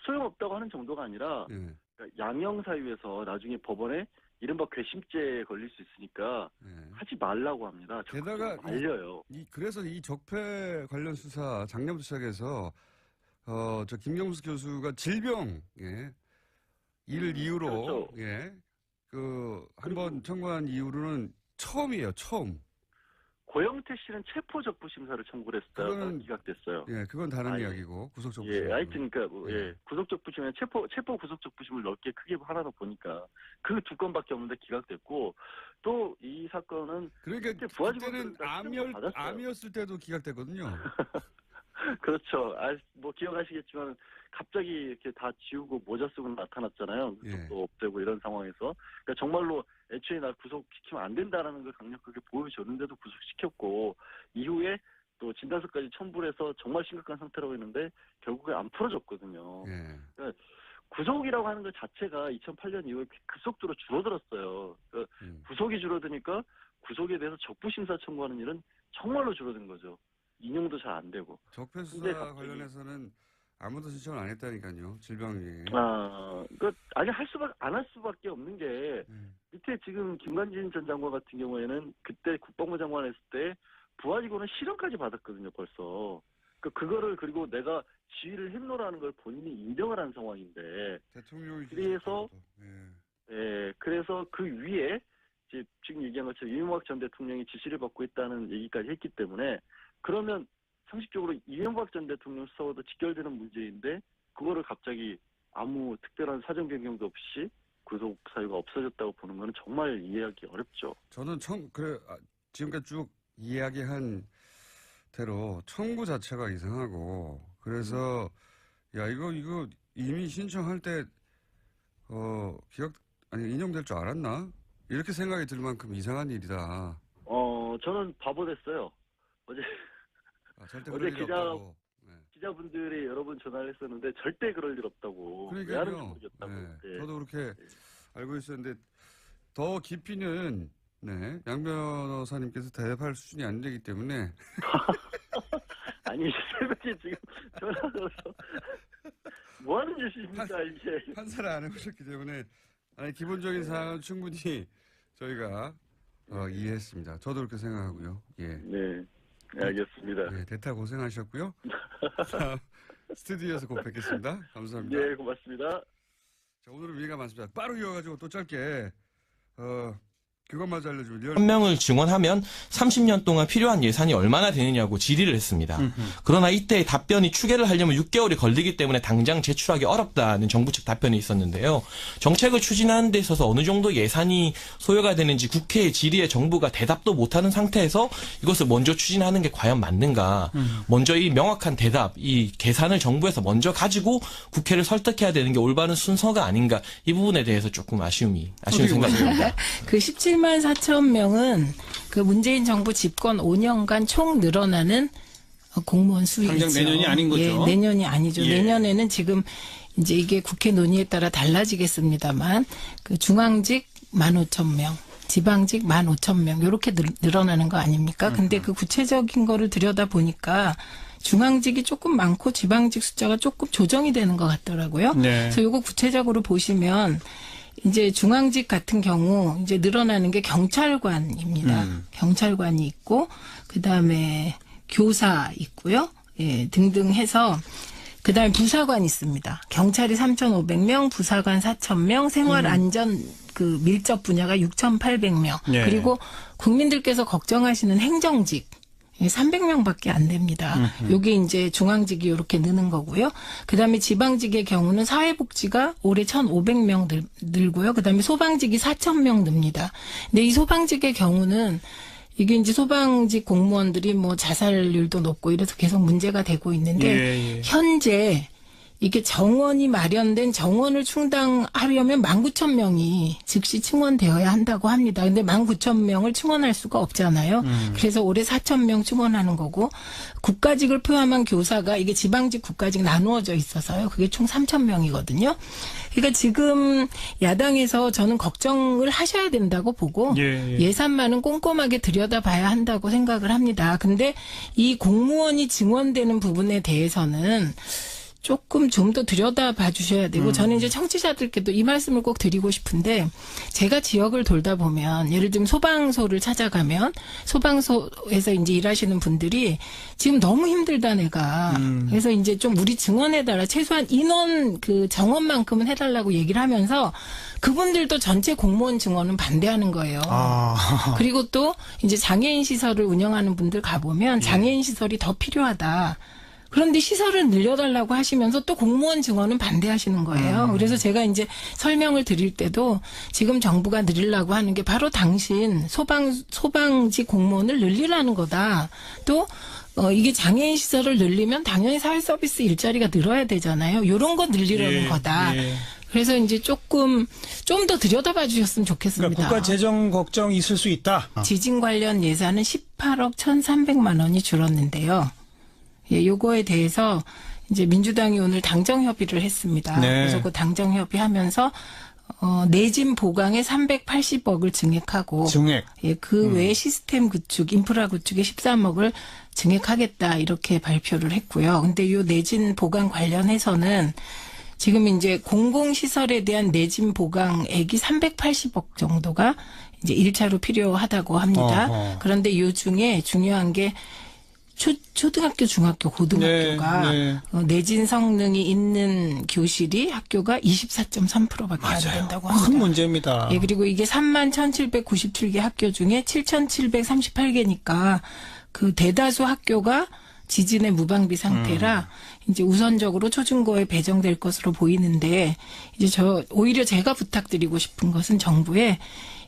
소용없다고 하는 정도가 아니라 예. 그러니까 양형사유에서 나중에 법원에 이른바 궤심죄에 걸릴 수 있으니까 예. 하지 말라고 합니다. 게다가 말려요. 그래서 이 적폐 관련 수사 작년부터 시작해서 저 김경수 교수가 질병 이를 이유로 그렇죠. 한번 청구한 이후로는 처음이에요. 처음. 고영태 씨는 체포적부심사를 청구를 했다가 그거는 기각됐어요. 예, 그건 다른 아, 예. 이야기고 구속적부심. 예, 하여튼 그러니까 예. 구속적부심에 체포 구속적부심을 넓게 크게 하나로 보니까 그 두 건밖에 없는데 기각됐고 또 이 사건은 그러니까 그때 부하직원들은 그때는 다 받았어요. 암이었을 때도 기각됐거든요. 그렇죠. 뭐 기억하시겠지만 갑자기 이렇게 다 지우고 모자 쓰고 나타났잖아요. 구속도 없애고 이런 상황에서 그러니까 정말로 애초에 날 구속시키면 안 된다라는 걸 강력하게 보여줬는데도 구속시켰고 이후에 또 진단서까지 첨부를 해서 정말 심각한 상태라고 했는데 결국에 안 풀어졌거든요. 예. 그러니까 구속이라고 하는 것 자체가 2008년 이후에 급속도로 줄어들었어요. 그러니까 구속이 줄어드니까 구속에 대해서 적부심사 청구하는 일은 정말로 줄어든 거죠. 인용도 잘 안 되고. 적폐 수사 근데 갑자기- 관련해서는 아무도 신청을 안 했다니까요. 질병위에. 아니 안 할 수밖에 없는 게 밑에 지금 김관진 전 장관 같은 경우에는 그때 국방부 장관 했을 때 부하직원은 실형까지 받았거든요, 벌써. 그거를 그리고 내가 지휘를 했노라는 걸 본인이 인정을 한 상황인데. 대통령이 그래서 그래서 그 위에 이제 지금 얘기한 것처럼 이명박 전 대통령이 지시를 받고 있다는 얘기까지 했기 때문에 그러면 상식적으로 이명박 전 대통령 수사와도 직결되는 문제인데 그거를 갑자기 아무 특별한 사정 변경도 없이 구속 사유가 없어졌다고 보는 건 정말 이해하기 어렵죠. 저는 지금까지 쭉 이야기한 대로 청구 자체가 이상하고 그래서 야 이거 이미 신청할 때 인용될 줄 알았나? 이렇게 생각이 들 만큼 이상한 일이다. 저는 바보 됐어요. 어제 절대 기자분들이 여러 번 전화를 했었는데 절대 그럴 일 없다고. 왜 하는지 모르겠다고. 네. 저도 그렇게 알고 있었는데 더 깊이는 양 변호사님께서 대답할 수준이 안 되기 때문에 아니 새벽에 지금 전화 걸어서 뭐 하는 짓입니까 이게. 판사를 안 해보셨기 때문에 기본적인 사항은 충분히 저희가 이해했습니다. 저도 그렇게 생각하고요. 예. 네. 알겠습니다. 네, 대타 고생하셨고요. 자, 스튜디오에서 꼭 뵙겠습니다. 감사합니다. 네, 고맙습니다. 자, 오늘은 위가 많습니다. 빠르게 이어가지고 또 짧게 그것마저 알려주면 한 명을 증언하면 30년 동안 필요한 예산이 얼마나 되느냐고 질의를 했습니다. 그러나 이때의 답변이 추계를 하려면 6개월이 걸리기 때문에 당장 제출하기 어렵다는 정부 측 답변이 있었는데요. 정책을 추진하는 데 있어서 어느 정도 예산이 소요가 되는지 국회의 질의에 정부가 대답도 못하는 상태에서 이것을 먼저 추진하는 게 과연 맞는가. 먼저 이 명확한 대답, 이 계산을 정부에서 먼저 가지고 국회를 설득해야 되는 게 올바른 순서가 아닌가. 이 부분에 대해서 조금 아쉬운 생각이 듭니다. 그 17만 4천 명은 그 문재인 정부 집권 5년간 총 늘어나는 공무원 수이죠. 당장 내년이 아닌 거죠. 예, 내년이 아니죠. 예. 내년에는 지금 이제 이게 국회 논의에 따라 달라지겠습니다만 그 중앙직 15,000명, 지방직 15,000명 이렇게 늘어나는 거 아닙니까? 근데 그 구체적인 거를 들여다 보니까 중앙직이 조금 많고 지방직 숫자가 조금 조정이 되는 것 같더라고요. 네. 그래서 이거 구체적으로 보시면 이제 중앙직 같은 경우 이제 늘어나는 게 경찰관입니다. 경찰관이 있고 그다음에 교사 있고요. 예, 등등 해서 그다음에 부사관 있습니다. 경찰이 3,500명, 부사관 4,000명, 생활안전 그 밀접 분야가 6,800명. 예. 그리고 국민들께서 걱정하시는 행정직 300명밖에 안 됩니다. 요게 이제 중앙직이 이렇게 느는 거고요. 그다음에 지방직의 경우는 사회복지가 올해 1,500명 늘고요. 그다음에 소방직이 4,000명 늡니다. 근데 이 소방직의 경우는 이게 이제 소방직 공무원들이 뭐 자살률도 높고 이래서 계속 문제가 되고 있는데 현재 이게 정원이 마련된 정원을 충당하려면 19,000명이 즉시 충원되어야 한다고 합니다. 근데 19,000명을 충원할 수가 없잖아요. 그래서 올해 4,000명 충원하는 거고 국가직을 포함한 교사가 이게 지방직 국가직 나누어져 있어서요. 그게 총 3,000명이거든요. 그러니까 지금 야당에서 저는 걱정을 하셔야 된다고 보고 예산만은 꼼꼼하게 들여다봐야 한다고 생각을 합니다. 근데 이 공무원이 증원되는 부분에 대해서는 조금 좀 더 들여다봐 주셔야 되고 저는 이제 청취자들께도 이 말씀을 꼭 드리고 싶은데 제가 지역을 돌다 보면 예를 들면 소방서를 찾아가면 소방서에서 이제 일하시는 분들이 지금 너무 힘들다 내가 그래서 이제 좀 우리 증언해달라 최소한 인원 그 정원만큼은 해달라고 얘기를 하면서 그분들도 전체 공무원 증원은 반대하는 거예요. 그리고 또 이제 장애인 시설을 운영하는 분들 가보면 장애인 시설이 더 필요하다. 그런데 시설을 늘려달라고 하시면서 또 공무원 증원은 반대하시는 거예요. 그래서 제가 이제 설명을 드릴 때도 지금 정부가 늘리려고 하는 게 바로 당신 소방직 공무원을 늘리라는 거다. 또 이게 장애인 시설을 늘리면 당연히 사회 서비스 일자리가 늘어야 되잖아요. 이런 거 늘리려는 거다. 그래서 이제 좀 더 들여다봐 주셨으면 좋겠습니다. 그러니까 국가 재정 걱정이 있을 수 있다. 지진 관련 예산은 18억 1,300만 원이 줄었는데요. 예, 요거에 대해서 이제 민주당이 오늘 당정 협의를 했습니다. 네. 그래서 그 당정 협의하면서 내진 보강에 380억을 증액하고 증액. 예, 그 외에 시스템 구축, 인프라 구축에 13억을 증액하겠다 이렇게 발표를 했고요. 근데 이 내진 보강 관련해서는 지금 이제 공공시설에 대한 내진 보강액이 380억 정도가 이제 1차로 필요하다고 합니다. 어허. 그런데 이 중에 중요한 게 초등학교, 중학교, 고등학교가 네. 내진 성능이 있는 교실이 학교가 24.3%밖에 안 된다고 합니다. 큰 문제입니다. 예, 그리고 이게 31,797개 학교 중에 7,738개니까 그 대다수 학교가 지진의 무방비 상태라 이제 우선적으로 초중고에 배정될 것으로 보이는데 이제 오히려 제가 부탁드리고 싶은 것은 정부에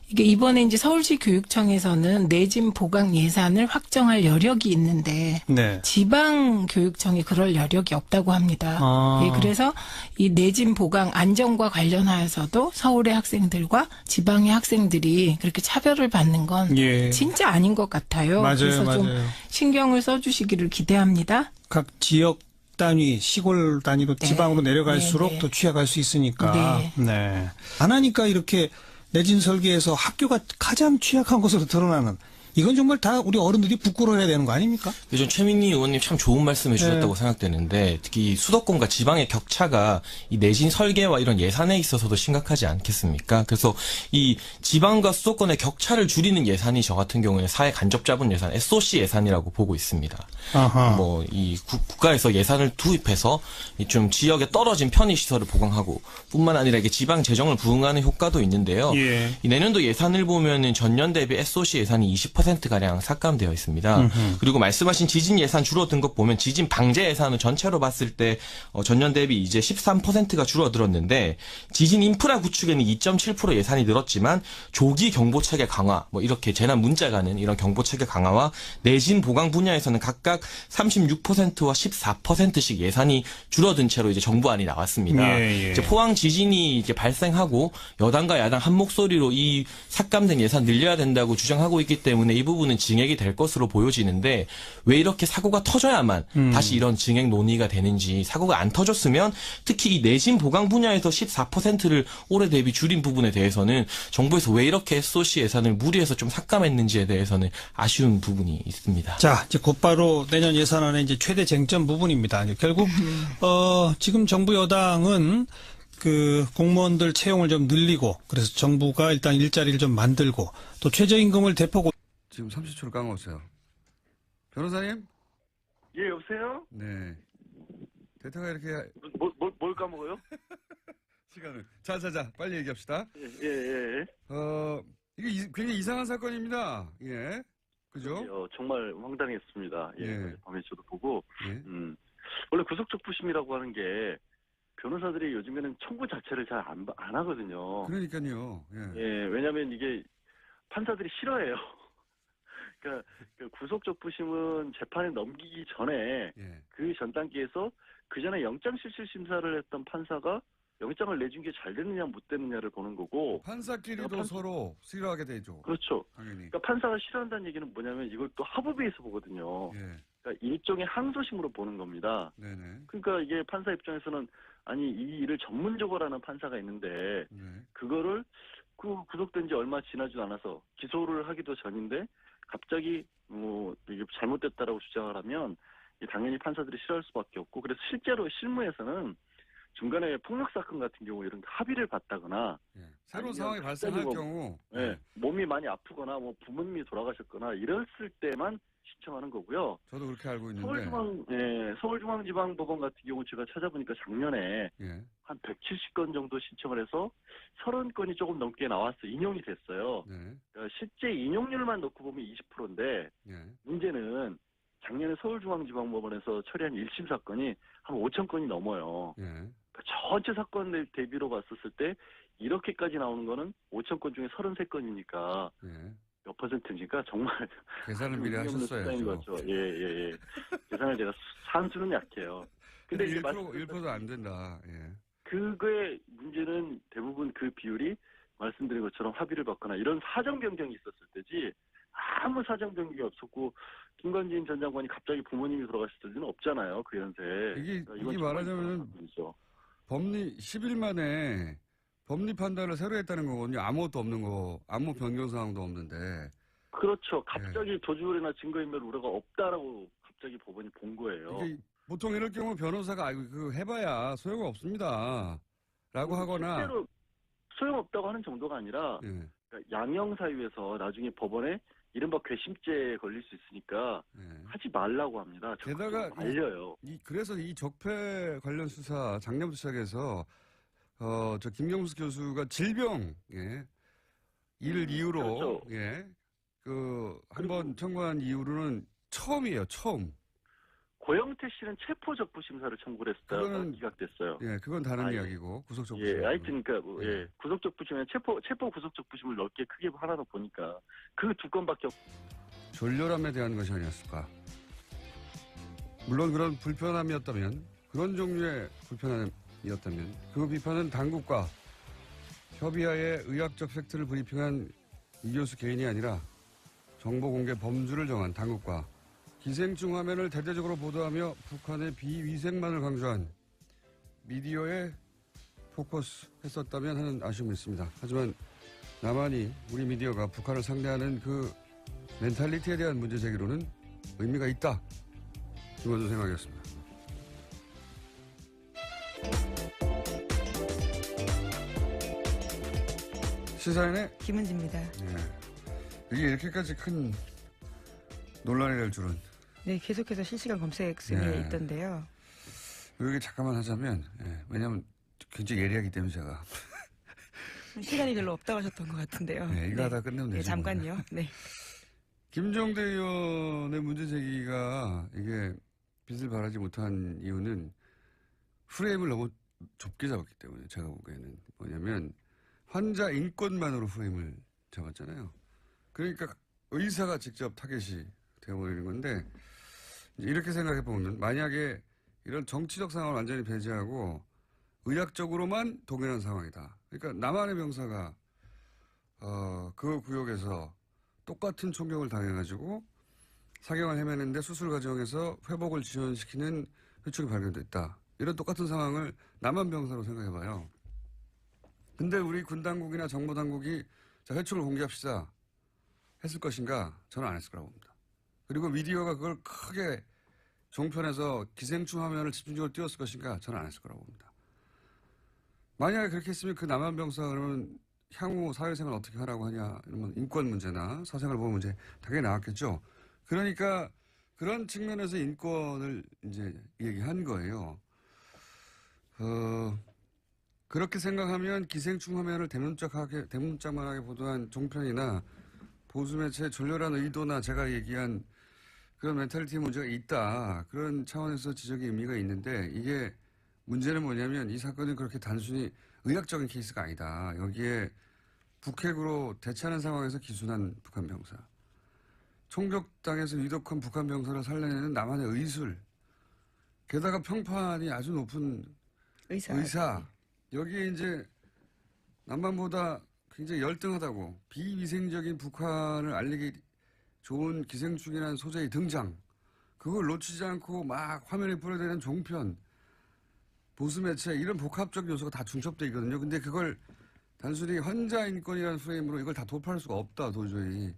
이게 이번에 이제 서울시 교육청에서는 내진 보강 예산을 확정할 여력이 있는데 네. 지방 교육청이 그럴 여력이 없다고 합니다. 아. 예, 그래서 이 내진 보강 안정과 관련하여서도 서울의 학생들과 지방의 학생들이 그렇게 차별을 받는 건 예. 진짜 아닌 것 같아요. 맞아요, 그래서 좀 맞아요. 신경을 써주시기를 기대합니다. 각 지역 단위, 시골 단위로 네. 지방으로 내려갈수록 네. 더 취약할 수 있으니까. 네. 네. 안 하니까 이렇게 내진 설계에서 학교가 가장 취약한 것으로 드러나는, 이건 정말 다 우리 어른들이 부끄러워해야 되는 거 아닙니까? 요즘 최민희 의원님 참 좋은 말씀해 주셨다고 네. 생각되는데, 특히 수도권과 지방의 격차가 이 내진 설계와 이런 예산에 있어서도 심각하지 않겠습니까? 그래서 이 지방과 수도권의 격차를 줄이는 예산이 저 같은 경우에 사회 간접자본 예산, SOC 예산이라고 보고 있습니다. 아하. 뭐 이 국가에서 예산을 투입해서 이 좀 지역에 떨어진 편의시설을 보강하고 뿐만 아니라 이게 지방 재정을 부응하는 효과도 있는데요. 예. 이 내년도 예산을 보면은 전년 대비 SOC 예산이 20%가량 삭감되어 있습니다. 그리고 말씀하신 지진 예산 줄어든 것 보면 지진 방제 예산은 전체로 봤을 때 전년 대비 이제 13%가 줄어들었는데, 지진 인프라 구축에는 2.7% 예산이 늘었지만 조기 경보 체계 강화, 뭐 이렇게 재난 문자가 는 이런 경보 체계 강화와 내진 보강 분야에서는 각각 36%와 14%씩 예산이 줄어든 채로 이제 정부안이 나왔습니다. 예, 예. 이제 포항 지진이 이제 발생하고 여당과 야당 한 목소리로 이 삭감된 예산 늘려야 된다고 주장하고 있기 때문에 이 부분은 증액이 될 것으로 보여지는데, 왜 이렇게 사고가 터져야만 다시 이런 증액 논의가 되는지, 사고가 안 터졌으면 특히 이 내진 보강 분야에서 14%를 올해 대비 줄인 부분에 대해서는 정부에서 왜 이렇게 SOC 예산을 무리해서 좀 삭감했는지에 대해서는 아쉬운 부분이 있습니다. 자, 이제 곧바로 내년 예산안의 이제 최대 쟁점 부분입니다. 결국 지금 정부 여당은 그 공무원들 채용을 좀 늘리고, 그래서 정부가 일단 일자리를 좀 만들고, 또 최저임금을 대폭 지금 30초를 까먹었어요. 변호사님? 예, 여보세요? 네. 대타가 이렇게 뭘 까먹어요? 시간을. 자, 빨리 얘기합시다. 예. 이게 굉장히 이상한 사건입니다. 예. 그죠? 정말 황당했습니다. 예. 예. 밤에 저도 보고, 예. 원래 구속적부심이라고 하는 게 변호사들이 요즘에는 청구 자체를 잘 안 하거든요. 그러니까요. 예. 예, 왜냐면 이게 판사들이 싫어해요. 그러니까 그 구속적부심은 재판에 넘기기 전에 예. 그 전 단계에서 그 전에 영장실질심사를 했던 판사가 영장을 내준 게 잘 됐느냐 못 됐느냐를 보는 거고. 판사끼리도 서로 싫어하게 되죠. 그렇죠. 당연히. 그러니까 판사가 싫어한다는 얘기는 뭐냐면 이걸 또 합의에서 보거든요. 예. 그러니까 일종의 항소심으로 보는 겁니다. 네네. 그러니까 이게 판사 입장에서는 아니 이 일을 전문적으로 하는 판사가 있는데 네. 그거를 구속된 지 얼마 지나지도 않아서 기소를 하기도 전인데 갑자기 뭐 이게 잘못됐다라고 주장을 하면 당연히 판사들이 싫어할 수밖에 없고, 그래서 실제로 실무에서는 중간에 폭력 사건 같은 경우 이런 합의를 받다거나 예. 새로운 아니면 상황이 발생할 갑자기 경우 예, 몸이 많이 아프거나 뭐 부모님이 돌아가셨거나 이랬을 때만 신청하는 거고요. 저도 그렇게 알고 있는데 서울중앙지방법원 같은 경우 제가 찾아보니까 작년에 예. 한 170건 정도 신청을 해서 30건이 조금 넘게 나와서 인용이 됐어요. 네. 그러니까 실제 인용률만 놓고 보면 20%인데 예. 문제는 작년에 서울중앙지방법원에서 처리한 1심 사건이 한 5천 건이 넘어요. 예. 그러니까 전체 사건 대비로 봤었을 때 이렇게까지 나오는 거는 5천 건 중에 33건이니까 예. 몇 퍼센트니까 정말 계산을 미리 의미 없는 숫자인 하셨어야죠. 거죠. 예. 계산을 제가 산수는 약해요. 근데 이제 1%도 안 된다. 예. 그거의 문제는 대부분 그 비율이 말씀드린 것처럼 합의를 받거나 이런 사정 변경이 있었을 때지, 아무 사정 변경이 없었고 김관진 전 장관이 갑자기 부모님이 돌아가셨을 때는 없잖아요. 그 연세에. 이게 그러니까 이건 이게 정말 말하자면 이상한 부분이죠. 법리 10일 만에 법리 판단을 새로 했다는 거거든요. 아무것도 없는 거, 아무 변경 사항도 없는데. 그렇죠. 갑자기 도주율이나 증거인멸 우려가 없다라고 갑자기 법원이 본 거예요. 이게 보통 이럴 경우 변호사가 아이고 그거 해봐야 소용 없습니다. 라고 하거나. 실제로 소용없다고 하는 정도가 아니라 예, 그러니까 양형 사유에서 나중에 법원에 이른바 궤심죄에 걸릴 수 있으니까 예. 하지 말라고 합니다. 게다가 알려요. 그래서 이 적폐 관련 수사 작년부터 시작해서 저 김경수 교수가 질병 이를 이유로 그렇죠. 한 번 청구한 이후로는 처음이에요. 처음. 고영태 씨는 체포적부심사를 청구를 했다가 그거는- 기각됐어요. 예, 그건 다른 아, 예. 이야기고 구속적부심. 예, 하여튼 그러니까 예. 구속적부심에 체포 구속적부심을 넓게 크게 하나로 보니까 그 두 건밖에 졸렬함에 대한 것이 아니었을까. 물론 그런 불편함이었다면, 그런 종류의 불편함이었다면 그 비판은 당국과 협의하에 의학적 팩트를 브리핑한 이 교수 개인이 아니라 정보 공개 범주를 정한 당국과 기생충 화면을 대대적으로 보도하며 북한의 비위생만을 강조한 미디어에 포커스했었다면 하는 아쉬움이 있습니다. 하지만 나만이 우리 미디어가 북한을 상대하는 그 멘탈리티에 대한 문제 제기로는 의미가 있다. 김원준 생각이었습니다. 시사인의 김은지입니다. 이게 이렇게까지 큰 논란이 될 줄은. 네, 계속해서 실시간 검색 순위에 네. 있던데요. 여기 잠깐만 하자면, 왜냐면 굉장히 예리하기 때문에 제가. 시간이 별로 없다고 하셨던 것 같은데요. 네, 이거 하다 끝내면 네, 되죠. 잠깐요. 네. 김종대 의원의 문제 제기가 이게 빛을 발하지 못한 이유는 프레임을 너무 좁게 잡았기 때문에 제가 보기에는 뭐냐면 환자 인권만으로 프레임을 잡았잖아요. 그러니까 의사가 직접 타겟이 되어버리는 건데 이제 이렇게 생각해보면 만약에 이런 정치적 상황을 완전히 배제하고 의학적으로만 동일한 상황이다. 그러니까 남한의 병사가 그 구역에서 똑같은 총격을 당해가지고 사경을 헤매는데 수술 과정에서 회복을 지연시키는 회충이 발견됐다. 이런 똑같은 상황을 남한 병사로 생각해봐요. 근데 우리 군 당국이나 정보 당국이 자, 회충을 공개합시다 했을 것인가? 저는 안 했을 거라고 봅니다. 그리고 미디어가 그걸 크게 종편에서 기생충 화면을 집중적으로 띄웠을 것인가? 저는 안 했을 거라고 봅니다. 만약에 그렇게 했으면 그 남한 병사 그러면 향후 사회생활 어떻게 하라고 하냐, 이러면 인권 문제나 사생활 보호 문제 당연히 나왔겠죠. 그러니까 그런 측면에서 인권을 이제 얘기한 거예요. 그렇게 생각하면 기생충 화면을 대문짝만하게 보도한 종편이나 보수매체의 졸렬한 의도나 제가 얘기한 그런 멘탈리티 문제가 있다. 그런 차원에서 지적의 의미가 있는데 이게 문제는 뭐냐면 이 사건은 그렇게 단순히 의학적인 케이스가 아니다. 여기에 북핵으로 대치하는 상황에서 기순한 북한 병사. 총격당해서 위독한 북한 병사를 살려내는 남한의 의술. 게다가 평판이 아주 높은 의사. 여기에 이제 남한보다 굉장히 열등하다고 비위생적인 북한을 알리기 좋은 기생충이라는 소재의 등장. 그걸 놓치지 않고 막 화면에 뿌려대는 종편. 보수매체 이런 복합적 요소가 다 중첩되어 있거든요. 근데 그걸 단순히 환자 인권이라는 프레임으로 이걸 다 돌파할 수가 없다. 도저히.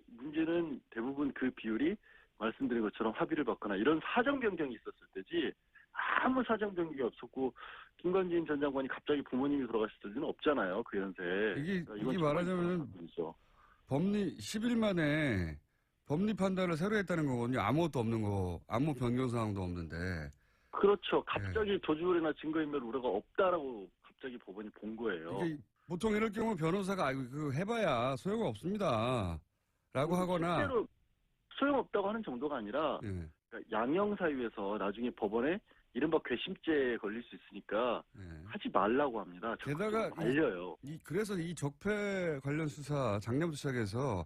문제는 대부분 그 비율이 말씀드린 것처럼 합의를 받거나 이런 사정 변경이 있었을 때지 아무 사정 변경이 없었고 김관진 전 장관이 갑자기 부모님이 돌아가셨을 리는 없잖아요. 그 연세에. 이게 이건 말하자면 사건이죠. 법리 10일 만에 법리 판단을 새로 했다는 거거든요. 아무것도 없는 거, 아무 변경 사항도 없는데. 그렇죠. 갑자기 도주율이나 증거인멸 우려가 없다라고 갑자기 법원이 본 거예요. 이게 보통 이럴 경우 변호사가 아이고 그거 해봐야 소용 없습니다. 라고 하거나. 실제로 소용없다고 하는 정도가 아니라 예, 그러니까 양형 사유에서 나중에 법원에 이른바 궤심죄에 걸릴 수 있으니까 예. 하지 말라고 합니다. 게다가 알려요. 그래서 이 적폐 관련 수사 작년부터 시작해서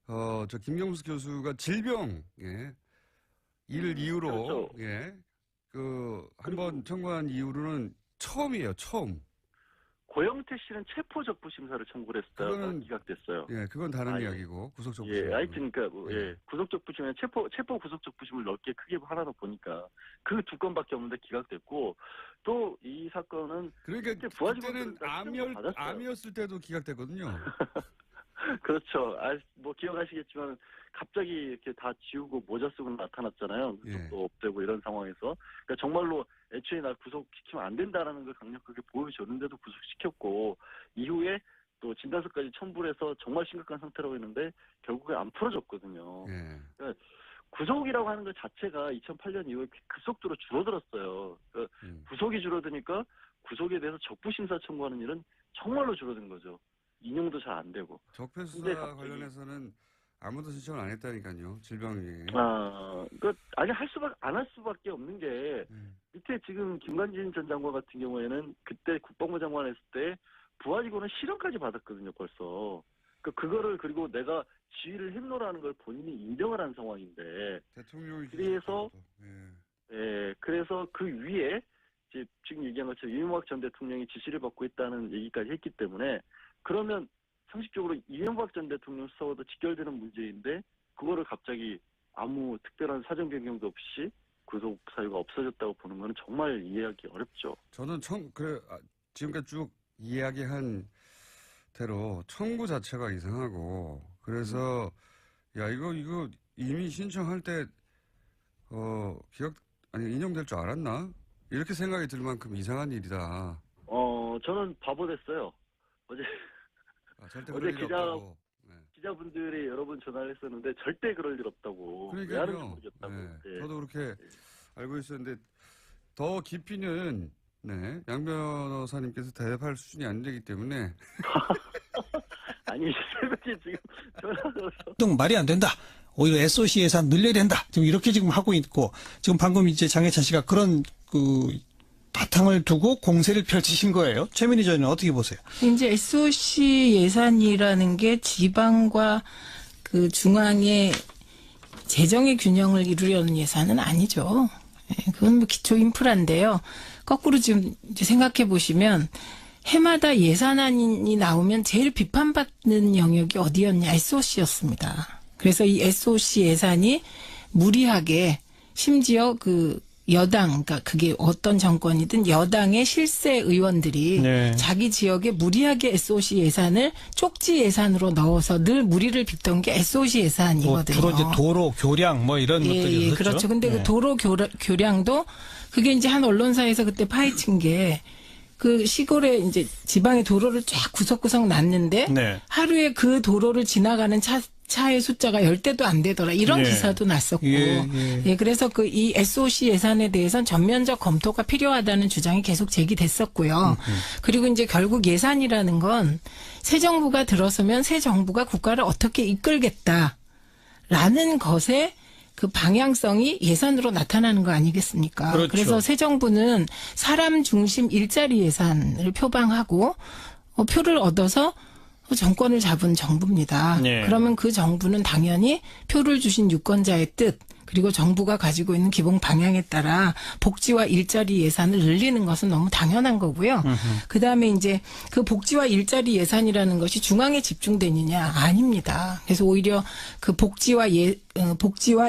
저 김경수 교수가 질병 이를 이유로 그렇죠. 한 번 청구한 이후로는 처음이에요. 처음. 고영태 씨는 체포 적부 심사를 청구를 했다가 그거는- 기각됐어요. 예, 그건 다른 예. 이야기고 구속적 예, 하여튼 그러니까 뭐, 예. 예, 구속 적부심에 체포 구속 적부심을 넓게 크게 하나로 보니까 그 두 건밖에 없는데 기각됐고 또 이 사건은 그러니까 그때 부하 그때는 직원들은 다 시정을 받았어요. 암이었을 때도 기각됐거든요. 그렇죠. 뭐 기억하시겠지만 갑자기 이렇게 다 지우고 모자 쓰고 나타났잖아요. 예. 구속도 없대고 이런 상황에서 그러니까 정말로 애초에 날 구속시키면 안 된다라는 걸 강력하게 보여줬는데도 구속시켰고 이후에 또 진단서까지 첨부를 해서 정말 심각한 상태라고 했는데 결국에 안 풀어졌거든요. 예. 구속이라고 하는 것 자체가 2008년 이후에 급속도로 줄어들었어요. 그러니까 구속이 줄어드니까 구속에 대해서 적부심사 청구하는 일은 정말로 줄어든 거죠. 인용도 잘 안 되고. 적폐 수사 근데 갑자기- 관련해서는 아무도 신청을 안 했다니까요. 질병위에. 아니 안 할 수밖에 없는 게 밑에 지금 김관진 전 장관 같은 경우에는 그때 국방부 장관 했을 때 부하 직원은 실형까지 받았거든요, 벌써. 그거를 그리고 내가 지휘를 했노라는 걸 본인이 인정을 한 상황인데. 대통령이 그래서 예. 예, 그래서 그 위에 이제 지금 얘기한 것처럼 이명박 전 대통령이 지시를 받고 있다는 얘기까지 했기 때문에 그러면 상식적으로 이명박 전 대통령 수사와도 직결되는 문제인데 그거를 갑자기 아무 특별한 사정 변경도 없이 구속 사유가 없어졌다고 보는 거는 정말 이해하기 어렵죠. 저는 지금까지 쭉 이야기한 대로 청구 자체가 이상하고 그래서 야 이거 이미 신청할 때 인용될 줄 알았나? 이렇게 생각이 들 만큼 이상한 일이다. 저는 바보 됐어요. 절대 어제 그럴 일 없다고. 네. 기자분들이 여러 번 전화를 했었는데 절대 그럴 일 없다고. 왜 하는지 그러니까요. 모르겠다고. 네. 예. 저도 그렇게 알고 있었는데 더 깊이는 양 변호사님께서 대답할 수준이 안 되기 때문에 아니 새벽에 지금 전화가 와서 등 말이 안 된다. 오히려 SOC 예산 늘려야 된다. 지금 이렇게 지금 하고 있고 지금 방금 이제 장혜찬 씨가 그런 바탕을 두고 공세를 펼치신 거예요. 최민희 전 의원은 어떻게 보세요? 이제 SOC 예산이라는 게 지방과 그 중앙의 재정의 균형을 이루려는 예산은 아니죠. 예, 그건 뭐 기초 인프라인데요. 거꾸로 지금 이제 생각해 보시면 해마다 예산안이 나오면 제일 비판받는 영역이 어디였냐? SOC였습니다. 그래서 이 SOC 예산이 무리하게 심지어 그러니까 그게 어떤 정권이든 여당의 실세 의원들이 네. 자기 지역에 무리하게 SOC 예산을 쪽지 예산으로 넣어서 늘 무리를 빚던 게 SOC 예산이거든요. 주로 이제 도로, 교량 이런 것들이 있었죠. 그렇죠. 근데 네. 그 도로 교량도 그게 이제 한 언론사에서 그때 파헤친 게 그 시골에 이제 지방에 도로를 쫙 구석구석 놨는데 네. 하루에 그 도로를 지나가는 차의 숫자가 10대도 안 되더라. 이런 예. 기사도 났었고. 예. 그래서 이 SOC 예산에 대해서는 전면적 검토가 필요하다는 주장이 계속 제기됐었고요. 그리고 이제 결국 예산이라는 건 새 정부가 들어서면 새 정부가 국가를 어떻게 이끌겠다라는 것에 그 방향성이 예산으로 나타나는 거 아니겠습니까? 그렇죠. 그래서 새 정부는 사람 중심 일자리 예산을 표방하고 표를 얻어서 정권을 잡은 정부입니다. 네. 그러면 그 정부는 당연히 표를 주신 유권자의 뜻 그리고 정부가 가지고 있는 기본 방향에 따라 복지와 일자리 예산을 늘리는 것은 너무 당연한 거고요. 그다음에 이제 그 복지와 일자리 예산이라는 것이 중앙에 집중되느냐? 아닙니다. 그래서 오히려 그 복지와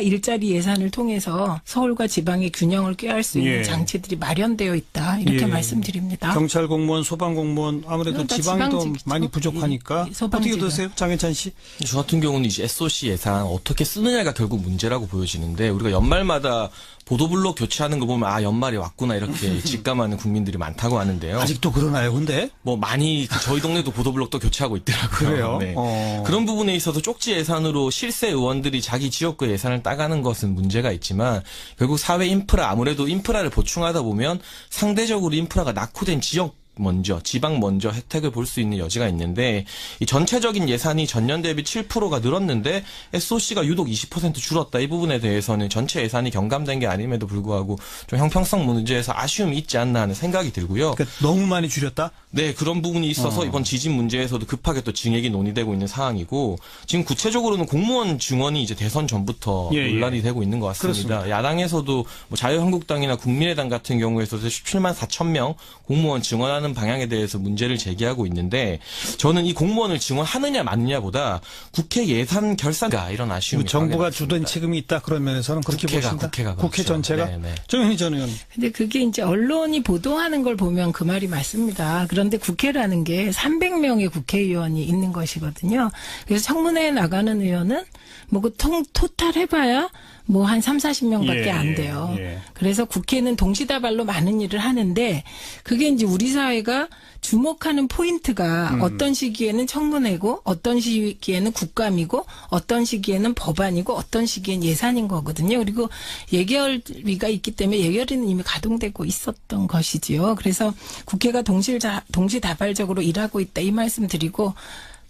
일자리 예산을 통해서 서울과 지방의 균형을 꾀할 수 있는 예. 장치들이 마련되어 있다. 이렇게 예. 말씀드립니다. 경찰 공무원, 소방 공무원 아무래도 다 지방도 지방직이죠. 많이 부족하니까 예, 소방직은. 어떻게 보세요, 장혜찬 씨? 저 같은 경우는 이제 SOC 예산 어떻게 쓰느냐가 결국 문제라고 보여지는데 우리가 연말마다 보도블록 교체하는 거 보면 연말이 왔구나 이렇게 직감하는 국민들이 많다고 하는데요. 아직도 그러나요, 근데? 뭐 많이 저희 동네도 보도블록도 교체하고 있더라고요. 그래요? 네. 그런 부분에 있어서 쪽지 예산으로 실세 의원들이 자기 지역구 예산을 따가는 것은 문제가 있지만 결국 사회 인프라 아무래도 인프라를 보충하다 보면 상대적으로 인프라가 낙후된 지역 먼저 지방 먼저 혜택을 볼 수 있는 여지가 있는데 이 전체적인 예산이 전년 대비 7%가 늘었는데 SOC가 유독 20% 줄었다. 이 부분에 대해서는 전체 예산이 경감된 게 아님에도 불구하고 좀 형평성 문제에서 아쉬움이 있지 않나 하는 생각이 들고요. 그러니까 너무 많이 줄였다? 네, 그런 부분이 있어서 이번 지진 문제에서도 급하게 또 증액이 논의되고 있는 상황이고 지금 구체적으로는 공무원 증원이 이제 대선 전부터 논란이 되고 있는 것 같습니다. 그렇습니다. 야당에서도 뭐 자유한국당이나 국민의당 같은 경우에서도 17만 4천 명 공무원 증원하는 없다라는 방향에 대해서 문제를 제기하고 있는데 저는 이 공무원을 증원하느냐 마느냐보다 국회 예산 결산가 이런 아쉬움이 정부가 강하게 주된 남습니다. 책임이 있다 그런 면에서는 그렇게 보신다. 국회가 국회 그렇죠. 전체가. 네네. 정현희 전 의원. 근데 그게 이제 언론이 보도하는 걸 보면 그 말이 맞습니다. 그런데 국회라는 게 300명의 국회의원이 있는 것이거든요. 그래서 청문회에 나가는 의원은 뭐 그 토탈 해봐야 뭐 한 3, 40명밖에 안 돼요. 예. 그래서 국회는 동시다발로 많은 일을 하는데 그게 이제 우리 사회가 주목하는 포인트가 어떤 시기에는 청문회고 어떤 시기에는 국감이고 어떤 시기에는 법안이고 어떤 시기엔 예산인 거거든요. 그리고 예결위가 있기 때문에 예결위는 이미 가동되고 있었던 것이지요. 그래서 국회가 동시다발적으로 일하고 있다 이 말씀 드리고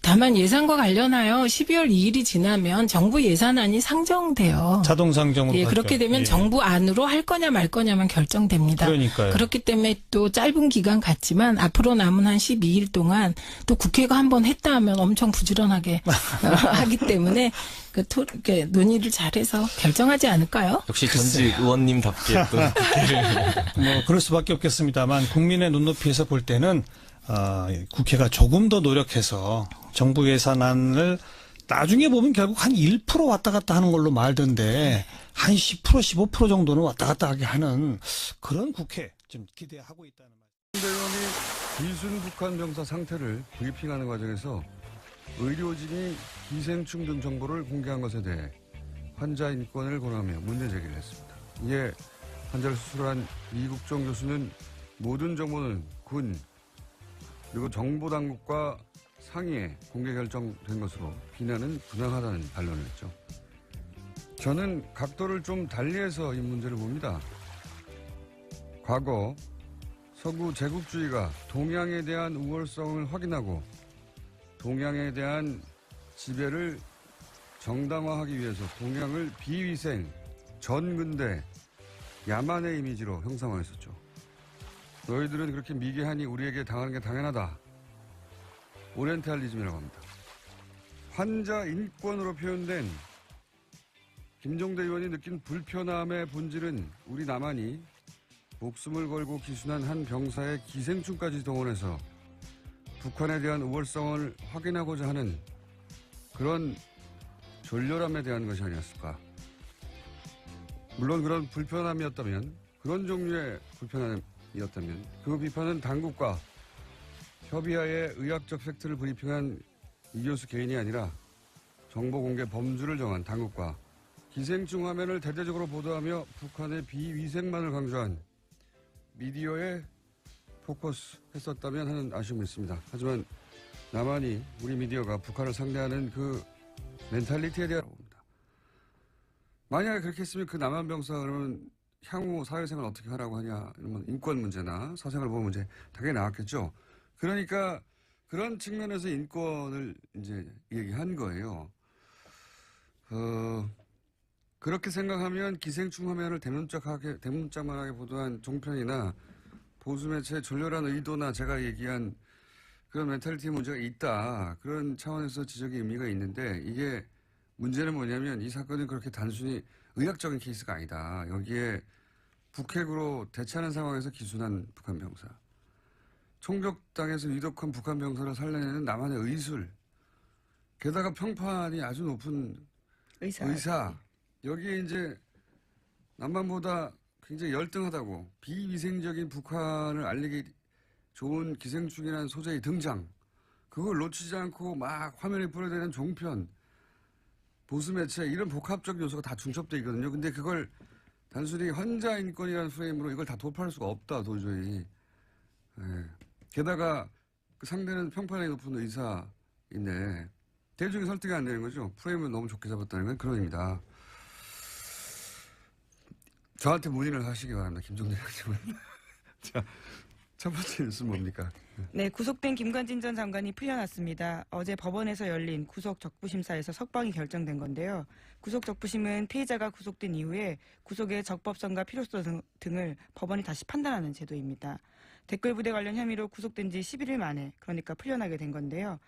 다만 예산과 관련하여 12월 2일이 지나면 정부 예산안이 상정돼요. 자동 상정으로. 예, 가죠. 그렇게 되면 예. 정부 안으로 할 거냐 말 거냐만 결정됩니다. 그러니까요. 그렇기 때문에 또 짧은 기간 같지만 앞으로 남은 한 12일 동안 또 국회가 한번 했다 하면 엄청 부지런하게 하기 때문에 이렇게 논의를 잘해서 결정하지 않을까요? 역시 전직 의원님답게 또 뭐 그럴 수밖에 없겠습니다만 국민의 눈높이에서 볼 때는 국회가 조금 더 노력해서 정부 예산안을 나중에 보면 결국 한 1% 왔다 갔다 하는 걸로 말던데 한 10% 15% 정도는 왔다 갔다 하게 하는 그런 국회 좀 기대하고 있다는 말씀. 대원이 기순 북한 병사 상태를 브리핑하는 과정에서 의료진이 기생충 등 정보를 공개한 것에 대해 환자 인권을 권하며 문제 제기를 했습니다. 이에 환자를 수술한 이국정 교수는 모든 정보는 군 그리고 정보당국과 상의에 공개 결정된 것으로 비난은 부당하다는 반론을 했죠. 저는 각도를 좀 달리해서 이 문제를 봅니다. 과거 서구 제국주의가 동양에 대한 우월성을 확인하고 동양에 대한 지배를 정당화하기 위해서 동양을 비위생, 전근대, 야만의 이미지로 형상화했었죠. 너희들은 그렇게 미개하니 우리에게 당하는 게 당연하다. 오리엔탈리즘이라고 합니다. 환자 인권으로 표현된 김종대 의원이 느낀 불편함의 본질은 우리 남한이 목숨을 걸고 기순한 한 병사의 기생충까지 동원해서 북한에 대한 우월성을 확인하고자 하는 그런 졸렬함에 대한 것이 아니었을까. 물론 그런 불편함이었다면, 그런 종류의 불편함이었다면 그 비판은 당국과 협의하에 의학적 팩트를 브리핑한 이 교수 개인이 아니라 정보 공개 범주를 정한 당국과 기생충 화면을 대대적으로 보도하며 북한의 비위생만을 강조한 미디어에 포커스했었다면 하는 아쉬움이 있습니다. 하지만 남한이 우리 미디어가 북한을 상대하는 그 멘탈리티에 대한 봅니다. 만약에 그렇게 했으면 그 남한 병사 그러면 향후 사회생활 어떻게 하라고 하냐 이런 인권 문제나 사생활 보호 문제 당연히 나왔겠죠. 그러니까 그런 측면에서 인권을 이제 얘기한 거예요. 그렇게 생각하면 기생충 화면을 대문짝만하게 보도한 종편이나 보수 매체의 졸렬한 의도나 제가 얘기한 그런 멘탈리티 문제가 있다. 그런 차원에서 지적의 의미가 있는데 이게 문제는 뭐냐면 이 사건은 그렇게 단순히 의학적인 케이스가 아니다. 여기에 북핵으로 대치하는 상황에서 기순한 북한 병사. 총격당해서 위독한 북한 병사를 살려내는 남한의 의술. 게다가 평판이 아주 높은 의사. 여기에 이제 남한보다 굉장히 열등하다고 비위생적인 북한을 알리기 좋은 기생충이라는 소재의 등장. 그걸 놓치지 않고 막 화면에 뿌려대는 종편. 보수 매체 이런 복합적 요소가 다 중첩되어 있거든요. 근데 그걸 단순히 환자 인권이라는 프레임으로 이걸 다 돌파할 수가 없다 도저히. 예. 게다가 그 상대는 평판이 높은 의사인데 대중이 설득이 안 되는 거죠. 프레임을 너무 좋게 잡았다는 건 그런 의미다. 저한테 문의를 하시기 바랍니다. 김종대 의원님은. 자, 첫 번째 뉴스는 뭡니까? 네, 구속된 김관진 전 장관이 풀려났습니다. 어제 법원에서 열린 구속 적부심사에서 석방이 결정된 건데요. 구속 적부심은 피해자가 구속된 이후에 구속의 적법성과 필요성 등을 법원이 다시 판단하는 제도입니다. 댓글 부대 관련 혐의로 구속된 지 11일 만에 그러니까 풀려나게 된 건데요.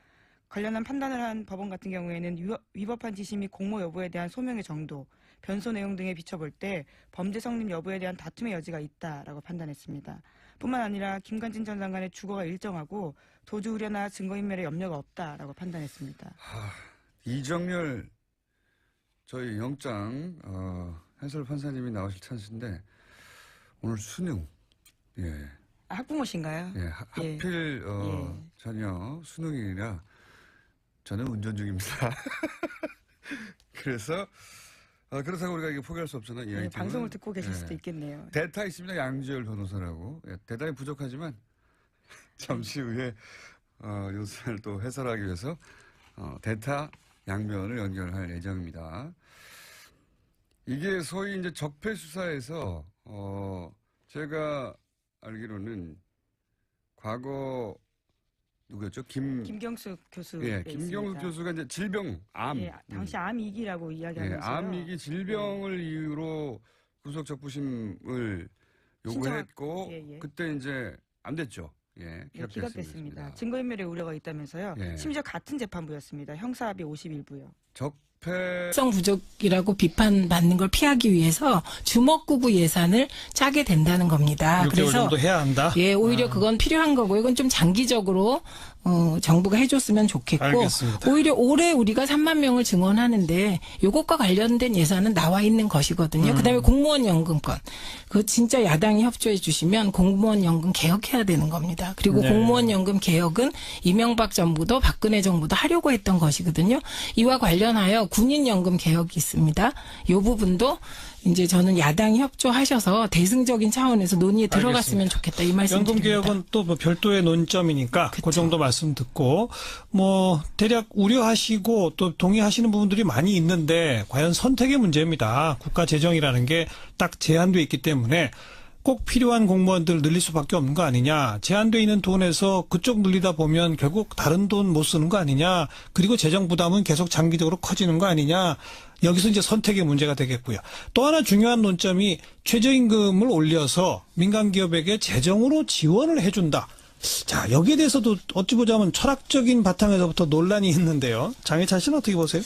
관련한 판단을 한 법원 같은 경우에는 위법한 지시 및 공모 여부에 대한 소명의 정도 변소 내용 등에 비춰볼 때 범죄 성립 여부에 대한 다툼의 여지가 있다라고 판단했습니다. 뿐만 아니라 김관진 전 장관의 주거가 일정하고 도주 우려나 증거인멸의 염려가 없다라고 판단했습니다. 이정렬 저희 영장 해설 판사님이 나오실 찬스인데 오늘 수능 학부모신가요? 하필 자녀 수능이라 저는 운전 중입니다. 그래서 그렇다고 우리가 이게 포기할 수 없잖아요. 이 아이템은. 방송을 듣고 계실 수도 있겠네요. 대타 있습니다. 양주열 변호사라고. 대단히 부족하지만 잠시 후에 요소를 또 해설하기 위해서 대타 양면을 연결할 예정입니다. 이게 소위 이제 적폐 수사에서 제가 알기로는 과거 누구였죠? 김경숙 교수. 김경숙 교수가 이제 질병, 암. 당시 암이기라고 이야기하면서. 암이기 질병을 이유로 구속 적부심을 요구했고, 그때 이제 안 됐죠. 기각됐습니다. 증거인멸의 우려가 있다면서요. 심지어 같은 재판부였습니다. 형사합의 51부요. 성 부족이라고 비판받는 걸 피하기 위해서 주먹구구 예산을 짜게 된다는 겁니다. 6개월 그래서 정도 해야 한다. 오히려 그건 필요한 거고 이건 좀 장기적으로 정부가 해줬으면 좋겠고 알겠습니다. 오히려 올해 우리가 3만 명을 증원하는데 이것과 관련된 예산은 나와 있는 것이거든요. 그다음에 공무원 연금권 그 진짜 야당이 협조해 주시면 공무원 연금 개혁해야 되는 겁니다. 그리고 공무원 연금 개혁은 이명박 정부도 박근혜 정부도 하려고 했던 것이거든요. 이와 관련하여 군인 연금 개혁이 있습니다. 이 부분도 이제 저는 야당이 협조하셔서 대승적인 차원에서 논의에 들어갔으면 좋겠다 이 말씀드립니다. 연금 개혁은 또 뭐 별도의 논점이니까 그 정도 말씀 듣고 뭐 대략 우려하시고 또 동의하시는 부분들이 많이 있는데 과연 선택의 문제입니다. 국가 재정이라는 게 딱 제한돼 있기 때문에 꼭 필요한 공무원들 늘릴 수밖에 없는 거 아니냐. 제한돼 있는 돈에서 그쪽 늘리다 보면 결국 다른 돈 못 쓰는 거 아니냐. 그리고 재정 부담은 계속 장기적으로 커지는 거 아니냐. 여기서 이제 선택의 문제가 되겠고요. 또 하나 중요한 논점이 최저임금을 올려서 민간 기업에게 재정으로 지원을 해준다. 자, 여기에 대해서도 어찌 보자면 철학적인 바탕에서부터 논란이 있는데요. 장혜찬 씨는 어떻게 보세요?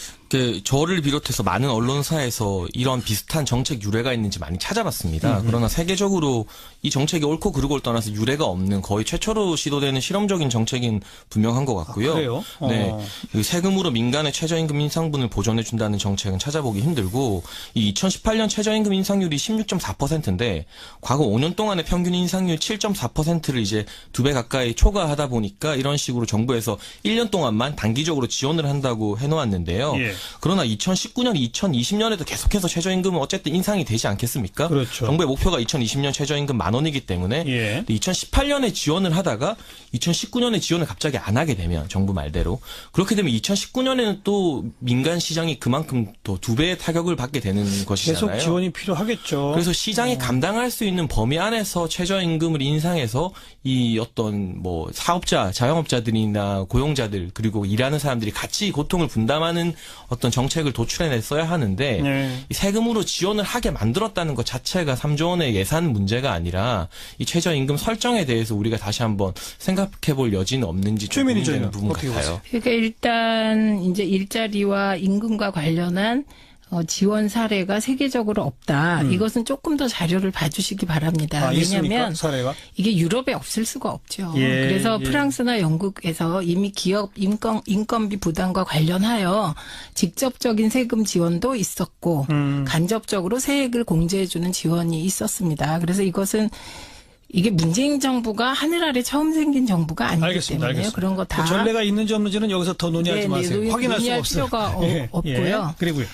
저를 비롯해서 많은 언론사에서 이런 비슷한 정책 유례가 있는지 많이 찾아봤습니다. 그러나 세계적으로 이 정책이 옳고 그르고를 떠나서 유례가 없는 거의 최초로 시도되는 실험적인 정책인 분명한 것 같고요. 그래요? 네, 세금으로 민간의 최저임금 인상분을 보전해준다는 정책은 찾아보기 힘들고 이 2018년 최저임금 인상률이 16.4%인데 과거 5년 동안의 평균 인상률 7.4%를 이제 2배 가까이 초과하다 보니까 이런 식으로 정부에서 1년 동안만 단기적으로 지원을 한다고 해놓았는데요. 그러나 2019년, 2020년에도 계속해서 최저임금은 어쨌든 인상이 되지 않겠습니까? 그렇죠. 정부의 목표가 2020년 최저임금 10,000원이기 때문에 2018년에 지원을 하다가 2019년에 지원을 갑자기 안 하게 되면 정부 말대로 그렇게 되면 2019년에는 또 민간 시장이 그만큼 또 2배의 타격을 받게 되는 것이잖아요. 계속 지원이 필요하겠죠. 그래서 시장이 감당할 수 있는 범위 안에서 최저임금을 인상해서 이 어떤 뭐 사업자, 자영업자들이나 고용자들 그리고 일하는 사람들이 같이 고통을 분담하는 어떤 정책을 도출해냈어야 하는데 이 세금으로 지원을 하게 만들었다는 것 자체가 3조 원의 예산 문제가 아니라 이 최저임금 설정에 대해서 우리가 다시 한번 생각해볼 여지는 없는지 좀 고민되는 부분 같아요. 그러니까 일단 이제 일자리와 임금과 관련한 지원 사례가 세계적으로 없다. 이것은 조금 더 자료를 봐주시기 바랍니다. 왜냐하면 사례가? 이게 유럽에 없을 수가 없죠. 그래서 프랑스나 영국에서 이미 기업 인건비 부담과 관련하여 직접적인 세금 지원도 있었고 간접적으로 세액을 공제해주는 지원이 있었습니다. 그래서 이게 문재인 정부가 하늘 아래 처음 생긴 정부가 아니기 때문에 그런 거 다 전례가 있는지 없는지는 여기서 더 논의하지 마세요. 확인할 수가 없어요. 필요가 없고요. 그리고요.